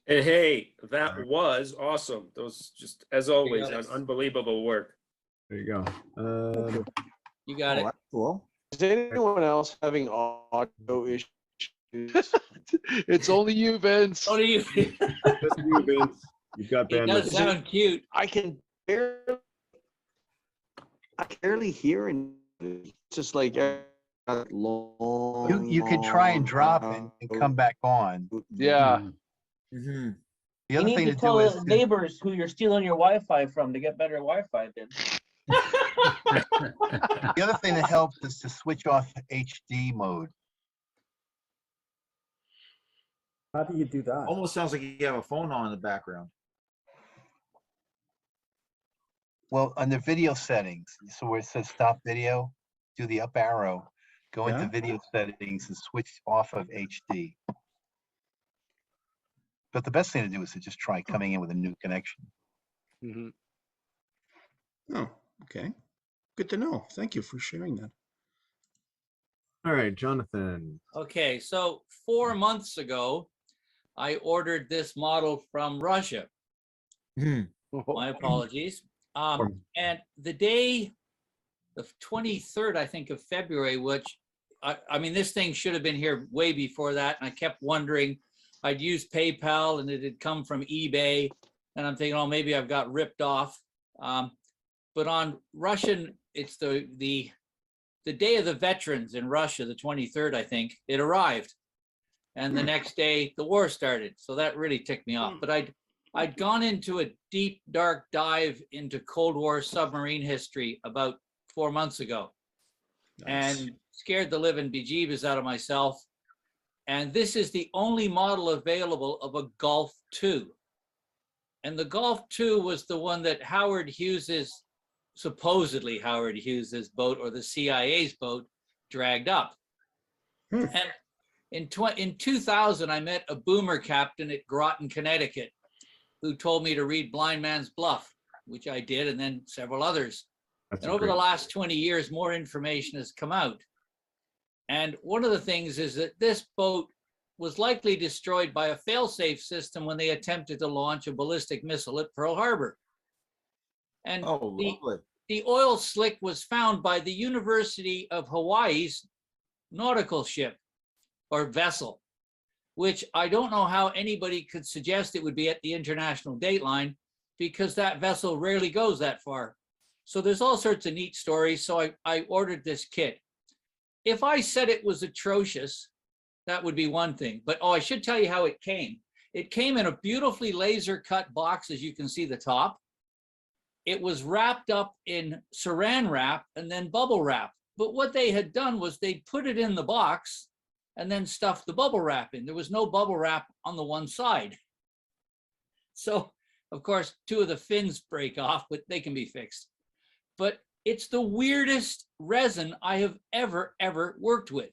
[SPEAKER 9] And hey, that was awesome. Those just, as always,
[SPEAKER 14] Yeah.
[SPEAKER 9] unbelievable work.
[SPEAKER 2] There you go.
[SPEAKER 14] You got it.
[SPEAKER 10] Cool.
[SPEAKER 6] Is anyone else having audio issues?
[SPEAKER 12] It's only you, Vince.
[SPEAKER 14] Only you.
[SPEAKER 2] Just you, Vince. You've got
[SPEAKER 14] It does
[SPEAKER 2] bandwidth.
[SPEAKER 14] sound cute.
[SPEAKER 6] I can barely hear, and it's just like long.
[SPEAKER 16] You could try and drop it and come back on.
[SPEAKER 12] Yeah.
[SPEAKER 10] Mm-hmm.
[SPEAKER 16] The
[SPEAKER 8] You
[SPEAKER 16] other
[SPEAKER 8] need
[SPEAKER 16] thing
[SPEAKER 8] to
[SPEAKER 16] to
[SPEAKER 8] tell
[SPEAKER 16] do is
[SPEAKER 8] the neighbors who you're stealing your Wi-Fi from to get better Wi-Fi, then.
[SPEAKER 16] the other thing that helps is to switch off HD mode.
[SPEAKER 15] How do you do that?
[SPEAKER 10] Almost sounds like you have a phone on in the background.
[SPEAKER 16] Well, under video settings, so where it says stop video, do the up arrow, go into video settings and switch off of HD. But the best thing to do is to just try coming in with a new connection.
[SPEAKER 12] Mm-hmm.
[SPEAKER 15] Oh, okay. Good to know. Thank you for sharing that.
[SPEAKER 2] All right, Jonathan.
[SPEAKER 14] Okay, so 4 months ago, I ordered this model from Russia. My apologies. And the day, the 23rd, I think, of February, which, I mean, this thing should have been here way before that. And I kept wondering, I'd used PayPal and it had come from eBay. And I'm thinking, oh, maybe I've got ripped off. But on Russian, it's the Day of the Veterans in Russia, the 23rd, I think, it arrived. And the next day, the war started. So that really ticked me off. But I'd gone into a deep, dark dive into Cold War submarine history about 4 months ago. Nice. And scared the living bejeebus out of myself. And this is the only model available of a Golf II. And the Golf II was the one that supposedly Howard Hughes's boat, or the CIA's boat, dragged up. And in 2000, I met a boomer captain at Groton, Connecticut, who told me to read Blind Man's Bluff, which I did, and then several others. And over the last 20 years, more information has come out. And one of the things is that this boat was likely destroyed by a fail-safe system when they attempted to launch a ballistic missile at Pearl Harbor. And the oil slick was found by the University of Hawaii's nautical ship or vessel, which I don't know how anybody could suggest it would be at the international date line, because that vessel rarely goes that far. So there's all sorts of neat stories. So I ordered this kit. If I said it was atrocious, that would be one thing. But I should tell you how it came. It came in a beautifully laser cut box, as you can see the top. It was wrapped up in saran wrap and then bubble wrap. But what they had done was they put it in the box and then stuffed the bubble wrap in. There was no bubble wrap on the one side. So, of course, 2 of the fins break off, but they can be fixed. But it's the weirdest resin I have ever worked with,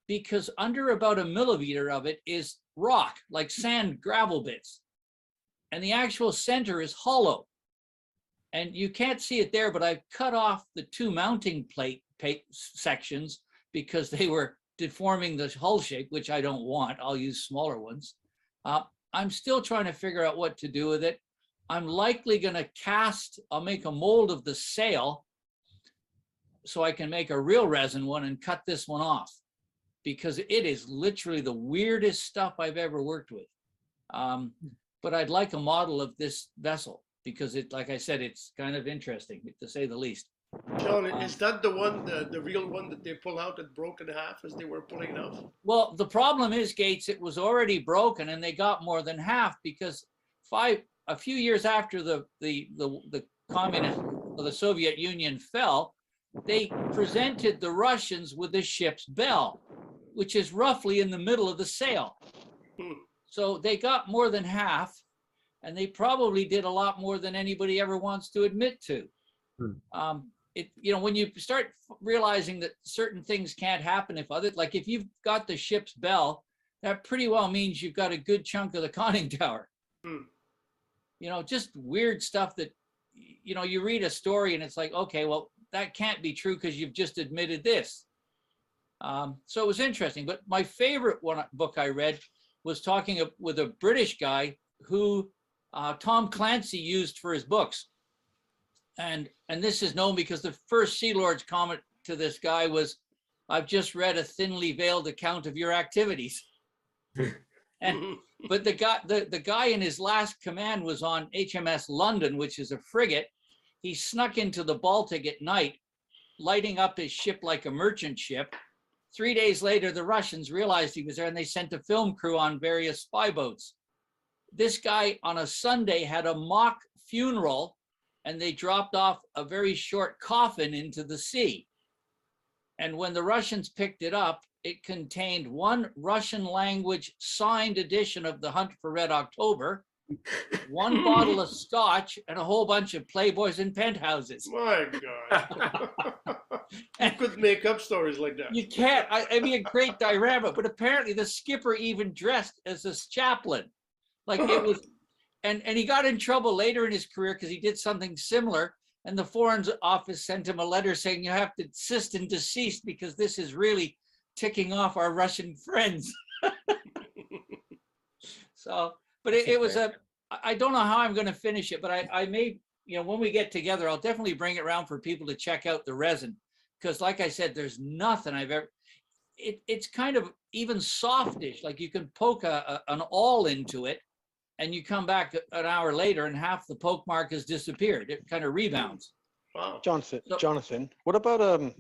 [SPEAKER 14] because under about a millimeter of it is rock, like sand gravel bits. And the actual center is hollow. And you can't see it there, but I've cut off the 2 mounting plate sections because they were deforming the hull shape, which I don't want. I'll use smaller ones. I'm still trying to figure out what to do with it. I'm likely going to I'll make a mold of the sail so I can make a real resin one and cut this one off, because it is literally the weirdest stuff I've ever worked with. But I'd like a model of this vessel, because it, like I said, it's kind of interesting, to say the least.
[SPEAKER 7] John, is that the one, the real one that they pull out that broke in half as they were pulling it off?
[SPEAKER 14] Well, the problem is, Gates, it was already broken and they got more than half, because a few years after the communist, the Soviet Union fell, they presented the Russians with the ship's bell, which is roughly in the middle of the sail. So they got more than half, and they probably did a lot more than anybody ever wants to admit to. When you start realizing that certain things can't happen if you've got the ship's bell, that pretty well means you've got a good chunk of the conning tower. Just weird stuff that, you read a story and it's like, okay, well, that can't be true because you've just admitted this. So it was interesting. But my favorite book I read was talking with a British guy who Tom Clancy used for his books. And this is known because the first Sea Lord's comment to this guy was, "I've just read a thinly veiled account of your activities." But the guy in his last command was on HMS London, which is a frigate. He snuck into the Baltic at night, lighting up his ship like a merchant ship. 3 days later, the Russians realized he was there and they sent a film crew on various spy boats. This guy on a Sunday had a mock funeral, and they dropped off a very short coffin into the sea. And when the Russians picked it up, it contained one Russian language signed edition of The Hunt for Red October, one bottle of scotch, and a whole bunch of Playboys and penthouses.
[SPEAKER 7] My God. You could make up stories like that.
[SPEAKER 14] You can't. I mean, a great diorama, but apparently the skipper even dressed as a chaplain. Like it was, and he got in trouble later in his career because he did something similar. And the Foreign Office sent him a letter saying, you have to cease and desist because this is really ticking off our Russian friends. So, but it was I don't know how I'm going to finish it, but I may, when we get together, I'll definitely bring it around for people to check out the resin. Because like I said, there's nothing I've ever, it's kind of even softish, like you can poke an awl into it and you come back an hour later and half the poke mark has disappeared. It kind of rebounds.
[SPEAKER 7] Wow.
[SPEAKER 6] Jonathan, what about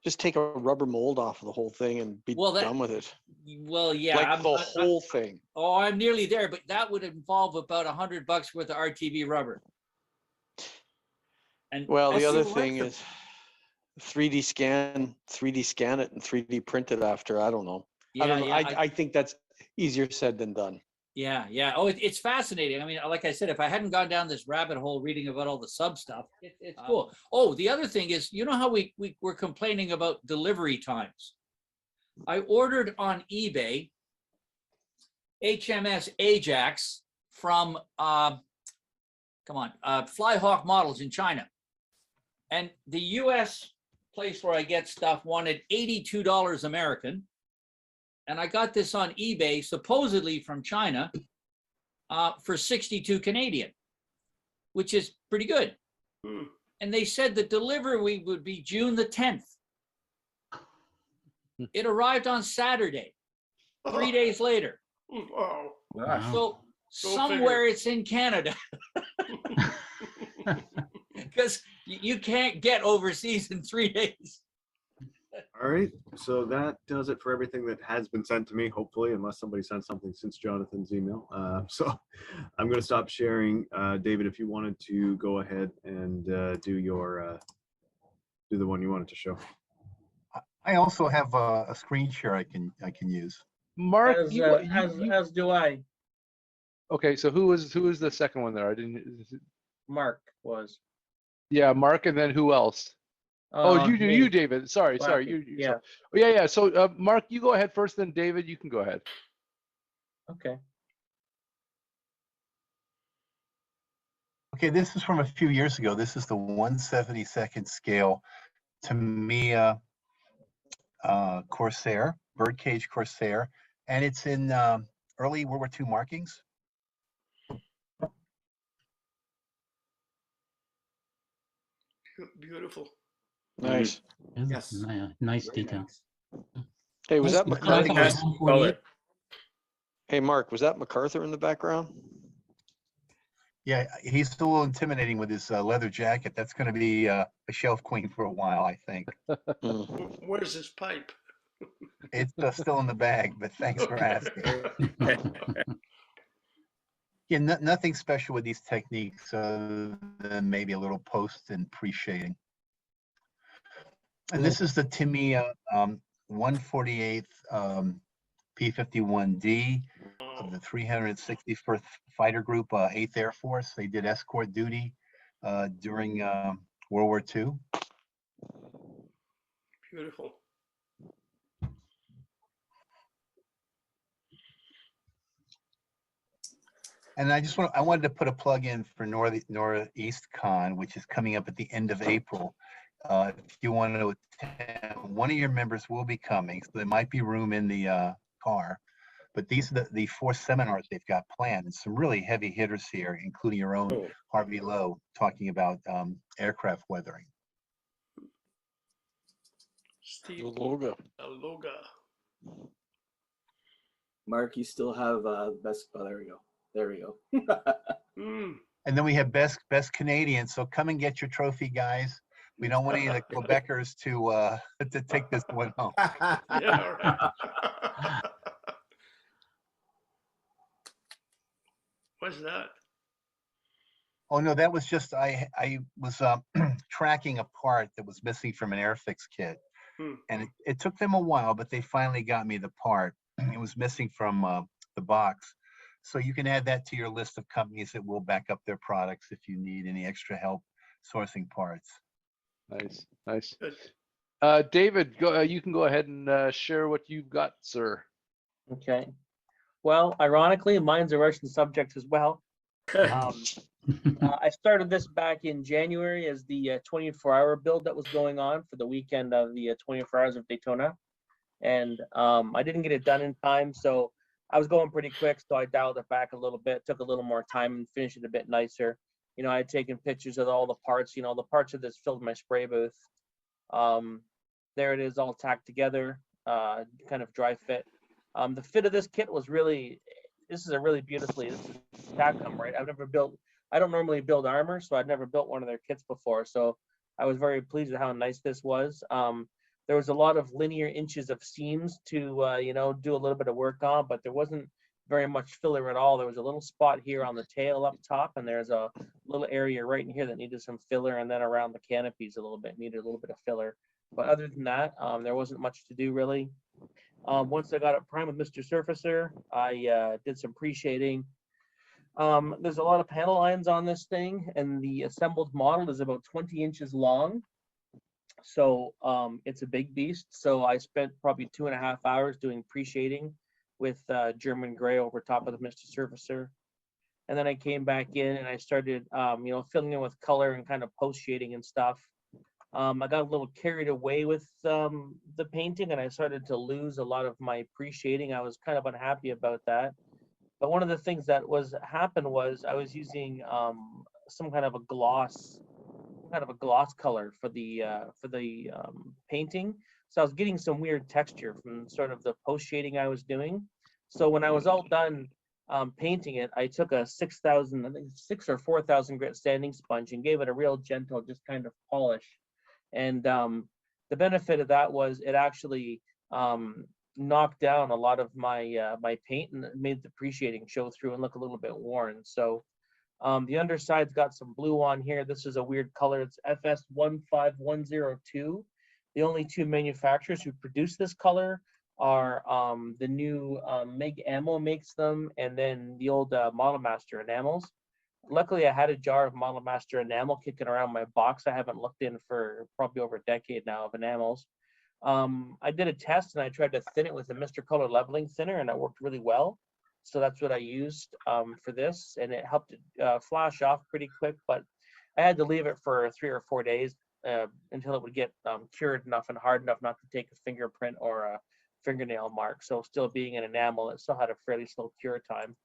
[SPEAKER 6] just take a rubber mold off of the whole thing and be done with it?
[SPEAKER 14] Well, yeah.
[SPEAKER 6] Like the whole thing.
[SPEAKER 14] Oh, I'm nearly there, but that would involve about $100 worth of RTV rubber. And
[SPEAKER 6] well, the other thing is 3D scan it and 3D print it after. I don't know.
[SPEAKER 14] Yeah,
[SPEAKER 6] I don't know.
[SPEAKER 14] yeah,
[SPEAKER 6] I think that's easier said than done.
[SPEAKER 14] Yeah, yeah. Oh, it's fascinating. I mean, like I said, if I hadn't gone down this rabbit hole reading about all the sub stuff, it's cool. Oh, the other thing is, you know how we were complaining about delivery times? I ordered on eBay HMS Ajax from, Flyhawk Models in China. And the US place where I get stuff wanted $82 American. and I got this on eBay, supposedly from China, for 62 Canadian, which is pretty good. And they said the delivery would be June the 10th. It arrived on Saturday, 3 days later.
[SPEAKER 7] Wow.
[SPEAKER 14] So somewhere it's in Canada. Because you can't get overseas in 3 days.
[SPEAKER 2] All right, so that does it for everything that has been sent to me, hopefully, unless somebody sent something since Jonathan's email. So I'm going to stop sharing. David, if you wanted to go ahead and do the one you wanted to show.
[SPEAKER 16] I also have a screen share I can use.
[SPEAKER 12] Mark,
[SPEAKER 18] as do I.
[SPEAKER 12] Okay, so who was the second one there? I didn't.
[SPEAKER 18] Mark was.
[SPEAKER 12] Yeah, Mark, and then who else? You, David. Sorry, you.
[SPEAKER 18] Yeah.
[SPEAKER 12] Yeah. So, Mark, you go ahead first, then David, you can go ahead.
[SPEAKER 18] Okay.
[SPEAKER 16] Okay, this is from a few years ago. This is the 1/72 scale Tamiya Corsair, birdcage Corsair, and it's in early World War II markings.
[SPEAKER 7] Beautiful.
[SPEAKER 6] Nice.
[SPEAKER 13] Yes. Nice detail.
[SPEAKER 6] Hey, was that MacArthur?
[SPEAKER 9] Yes, color.
[SPEAKER 6] Hey, Mark, was that MacArthur in the background?
[SPEAKER 16] Yeah, he's a little intimidating with his leather jacket. That's going to be a shelf queen for a while, I think.
[SPEAKER 7] Where's his pipe?
[SPEAKER 16] It's still in the bag, but thanks for asking. Yeah, nothing special with these techniques other than maybe a little post and pre-shading. And this is the Tamiya 148th P-51D of the 361st Fighter Group, 8th Air Force. They did escort duty during World War II.
[SPEAKER 7] Beautiful.
[SPEAKER 16] And I wanted to put a plug in for Northeast Con, which is coming up at the end of April. If you want to attend, one of your members will be coming, so there might be room in the car. But these are the 4 seminars they've got planned, and some really heavy hitters here, including your own Harvey Lowe, talking about aircraft weathering.
[SPEAKER 7] Steve
[SPEAKER 6] Aloga.
[SPEAKER 4] Mark, you still have best. Oh, there we go. There we go.
[SPEAKER 16] And then we have best Canadian. So come and get your trophy, guys. We don't want any of the Quebecers to take this one home.
[SPEAKER 7] Yeah, right. What's that?
[SPEAKER 16] Oh no, that was just I was tracking a part that was missing from an Airfix kit, and it took them a while, but they finally got me the part. It was missing from the box, so you can add that to your list of companies that will back up their products if you need any extra help sourcing parts.
[SPEAKER 12] Nice. David, you can go ahead and share what you've got, sir.
[SPEAKER 18] Okay. Well, ironically, mine's a Russian subject as well. I started this back in January as the 24-hour build that was going on for the weekend of the 24 Hours of Daytona. And I didn't get it done in time, so I was going pretty quick, so I dialed it back a little bit, took a little more time and finished it a bit nicer. You know, I had taken pictures of all the parts, the parts of this filled my spray booth. There it is all tacked together, kind of dry fit. The fit of this kit was really, this is Capcom, right? I don't normally build armor, so I'd never built one of their kits before. So I was very pleased with how nice this was. There was a lot of linear inches of seams to, do a little bit of work on, but there wasn't very much filler at all. There was a little spot here on the tail up top, and there's a little area right in here that needed some filler, and then around the canopies a little bit, needed a little bit of filler. But other than that, there wasn't much to do really. Once I got it primed with Mr. Surfacer, I did some pre-shading. There's a lot of panel lines on this thing, and the assembled model is about 20 inches long. So it's a big beast. So I spent probably 2.5 hours doing pre-shading with German gray over top of the Mr. Surfacer. And then I came back in and I started, filling in with color and kind of post shading and stuff. I got a little carried away with the painting, and I started to lose a lot of my appreciating. I was kind of unhappy about that. But one of the things that happened was I was using some kind of a gloss color for the painting. So I was getting some weird texture from sort of the post shading I was doing. So when I was all done painting it, I took a 6,000, I think 6 or 4,000 grit sanding sponge and gave it a real gentle, just kind of polish. And the benefit of that was it actually knocked down a lot of my my paint and made the appreciating show through and look a little bit worn. So the underside's got some blue on here. This is a weird color. It's FS15102. The only two manufacturers who produce this color are the new Meg Ammo makes them, and then the old Model Master enamels. Luckily, I had a jar of Model Master enamel kicking around my box. I haven't looked in for probably over a decade now of enamels. I did a test and I tried to thin it with a Mr. Color leveling thinner, and it worked really well. So that's what I used for this, and it helped it flash off pretty quick, but I had to leave it for 3 or 4 days until it would get cured enough and hard enough not to take a fingerprint or a fingernail mark. So still being an enamel, it still had a fairly slow cure time.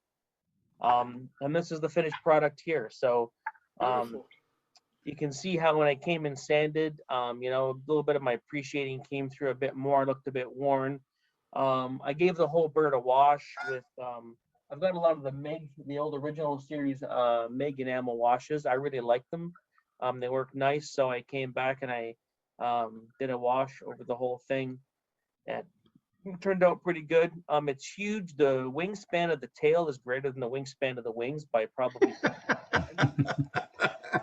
[SPEAKER 18] And this is the finished product here. So you can see how when I came and sanded, you know, a little bit of my appreciating came through a bit more, looked a bit worn. I gave the whole bird a wash with, I've got a lot of the old original series Meg enamel washes. I really like them. They work nice. So I came back and I did a wash over the whole thing. And it turned out pretty good. It's huge. The wingspan of the tail is greater than the wingspan of the wings by probably.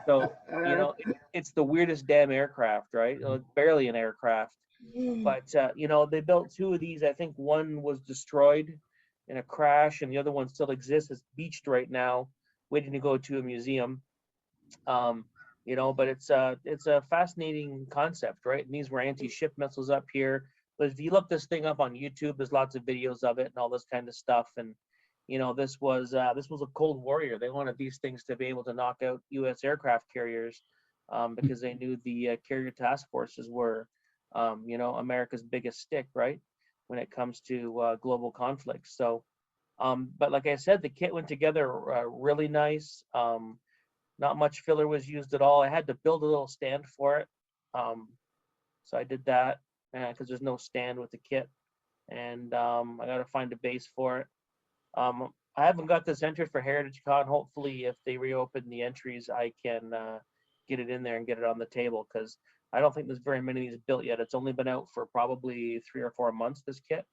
[SPEAKER 18] So, you know, it's the weirdest damn aircraft, right? It's barely an aircraft. But, you know, they built 2 of these. I think one was destroyed in a crash and the other one still exists. It's beached right now, waiting to go to a museum. You know, but it's a fascinating concept, right? And these were anti-ship missiles up here. But if you look this thing up on YouTube, there's lots of videos of it and all this kind of stuff. And, you know, this was a Cold Warrior. They wanted these things to be able to knock out U.S. aircraft carriers because they knew the carrier task forces were, you know, America's biggest stick, right, when it comes to global conflicts. So, but like I said, the kit went together really nice. Not much filler was used at all. I had to build a little stand for it. So I did that because there's no stand with the kit. And I got to find a base for it. I haven't got this entered for Heritage Con. Hopefully, if they reopen the entries, I can get it in there and get it on the table because I don't think there's very many of these built yet. It's only been out for probably 3 or 4 months, this kit.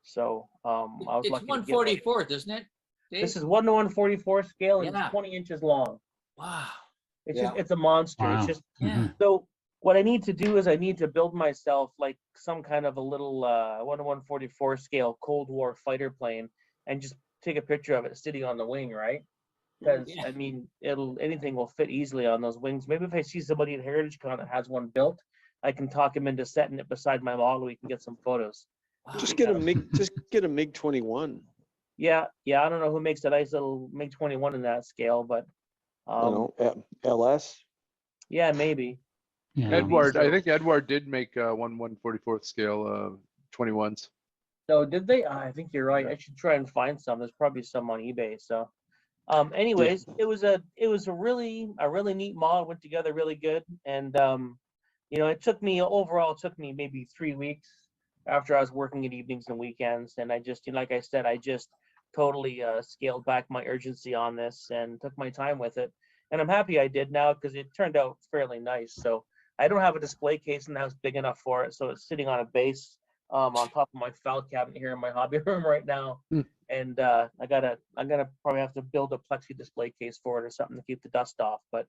[SPEAKER 18] So I was lucky.
[SPEAKER 14] It's 1/44th, isn't it, Dave?
[SPEAKER 18] This is 1:144 scale and
[SPEAKER 14] Yeah.
[SPEAKER 18] it's 20 inches long.
[SPEAKER 14] Wow.
[SPEAKER 18] It's just, it's a monster.
[SPEAKER 13] Wow.
[SPEAKER 18] It's just,
[SPEAKER 14] Yeah.
[SPEAKER 18] so what I need to do is I need to build myself like some kind of a little 1:144 scale Cold War fighter plane and just take a picture of it sitting on the wing, right? Because
[SPEAKER 14] Yeah.
[SPEAKER 18] I mean, anything will fit easily on those wings. Maybe if I see somebody at Heritage Con that has one built, I can talk him into setting it beside my model. We can get some photos.
[SPEAKER 6] Just get a MiG 21.
[SPEAKER 18] Yeah, I don't know who makes a nice little MiG 21 in that scale, but
[SPEAKER 6] You know, LS.
[SPEAKER 18] yeah, maybe.
[SPEAKER 13] Yeah.
[SPEAKER 12] Edward, I think Edward did make 1/144th scale 21s.
[SPEAKER 18] So did they? I think you're right. I should try and find some. There's probably some on eBay. So, anyways, it was a really neat model. Went together really good, and you know, it took me maybe 3 weeks after I was working at evenings and weekends, and I just, like I said, I just totally scaled back my urgency on this and took my time with it, and I'm happy I did now because it turned out fairly nice. So I don't have a display case in the house big enough for it, so it's sitting on a base on top of my file cabinet here in my hobby room right now. And I'm gonna probably have to build a plexi display case for it or something to keep the dust off. But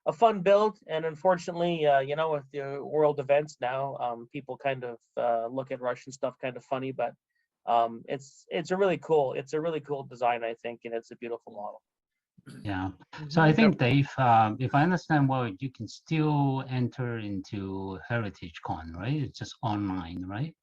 [SPEAKER 18] a fun build, and unfortunately, you know, with the world events now, people kind of look at Russian stuff kind of funny, but it's a really cool design, I think, and it's a beautiful model.
[SPEAKER 13] Yeah. So I think, Dave, if I understand well, you can still enter into Heritage Con, right? It's just online, right?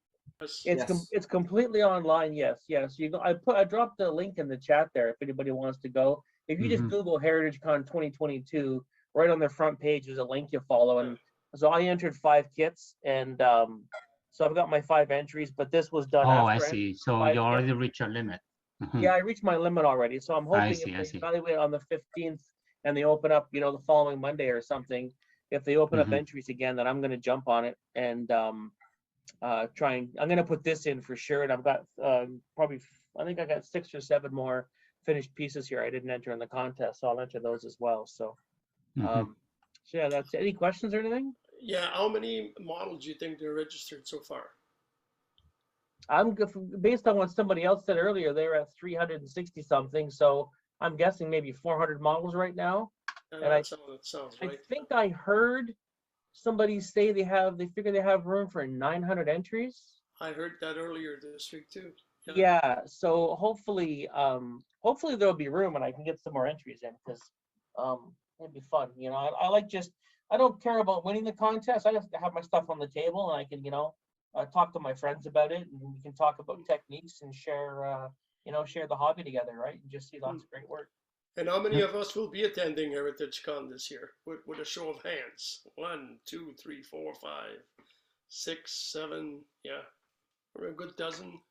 [SPEAKER 18] It's completely online. Yes. You go. I dropped the link in the chat there if anybody wants to go. If you just Google Heritage Con 2022, right on their front page, there's a link you follow. And so I entered 5 kits, and so I've got my 5 entries, but this was done
[SPEAKER 13] Oh, I
[SPEAKER 18] after
[SPEAKER 13] see. So
[SPEAKER 18] 5
[SPEAKER 13] you
[SPEAKER 18] kits.
[SPEAKER 13] already reached your limit. Mhm.
[SPEAKER 18] Yeah, I reached my limit already. So I'm hoping
[SPEAKER 13] see,
[SPEAKER 18] if
[SPEAKER 13] I
[SPEAKER 18] they
[SPEAKER 13] see.
[SPEAKER 18] evaluate on the 15th and they open up, the following Monday or something, if they open up
[SPEAKER 13] Mhm.
[SPEAKER 18] entries again, then I'm going to jump on it and I'm going to put this in for sure. And I've got probably, I think I got 6 or 7 more finished pieces here I didn't enter in the contest. So I'll enter those as well. So,
[SPEAKER 13] Mhm.
[SPEAKER 18] so yeah, that's it. Any questions or anything?
[SPEAKER 7] Yeah, how many models do you think they're registered so far?
[SPEAKER 18] Based on what somebody else said earlier, they're at 360 something. So I'm guessing maybe 400 models right now. And
[SPEAKER 7] That sounds
[SPEAKER 18] I
[SPEAKER 7] right.
[SPEAKER 18] think I heard somebody say they figure they have room for 900 entries.
[SPEAKER 7] I heard that earlier this week too.
[SPEAKER 18] Yeah. So hopefully there'll be room and I can get some more entries in, because it'd be fun. I like I don't care about winning the contest. I just have my stuff on the table and I can, talk to my friends about it, and we can talk about techniques and share the hobby together, right? And just see lots of great work.
[SPEAKER 7] And how many of us will be attending Heritage Con this year? With a show of hands. 1, 2, 3, 4, 5, 6, 7. Yeah, we're a good dozen.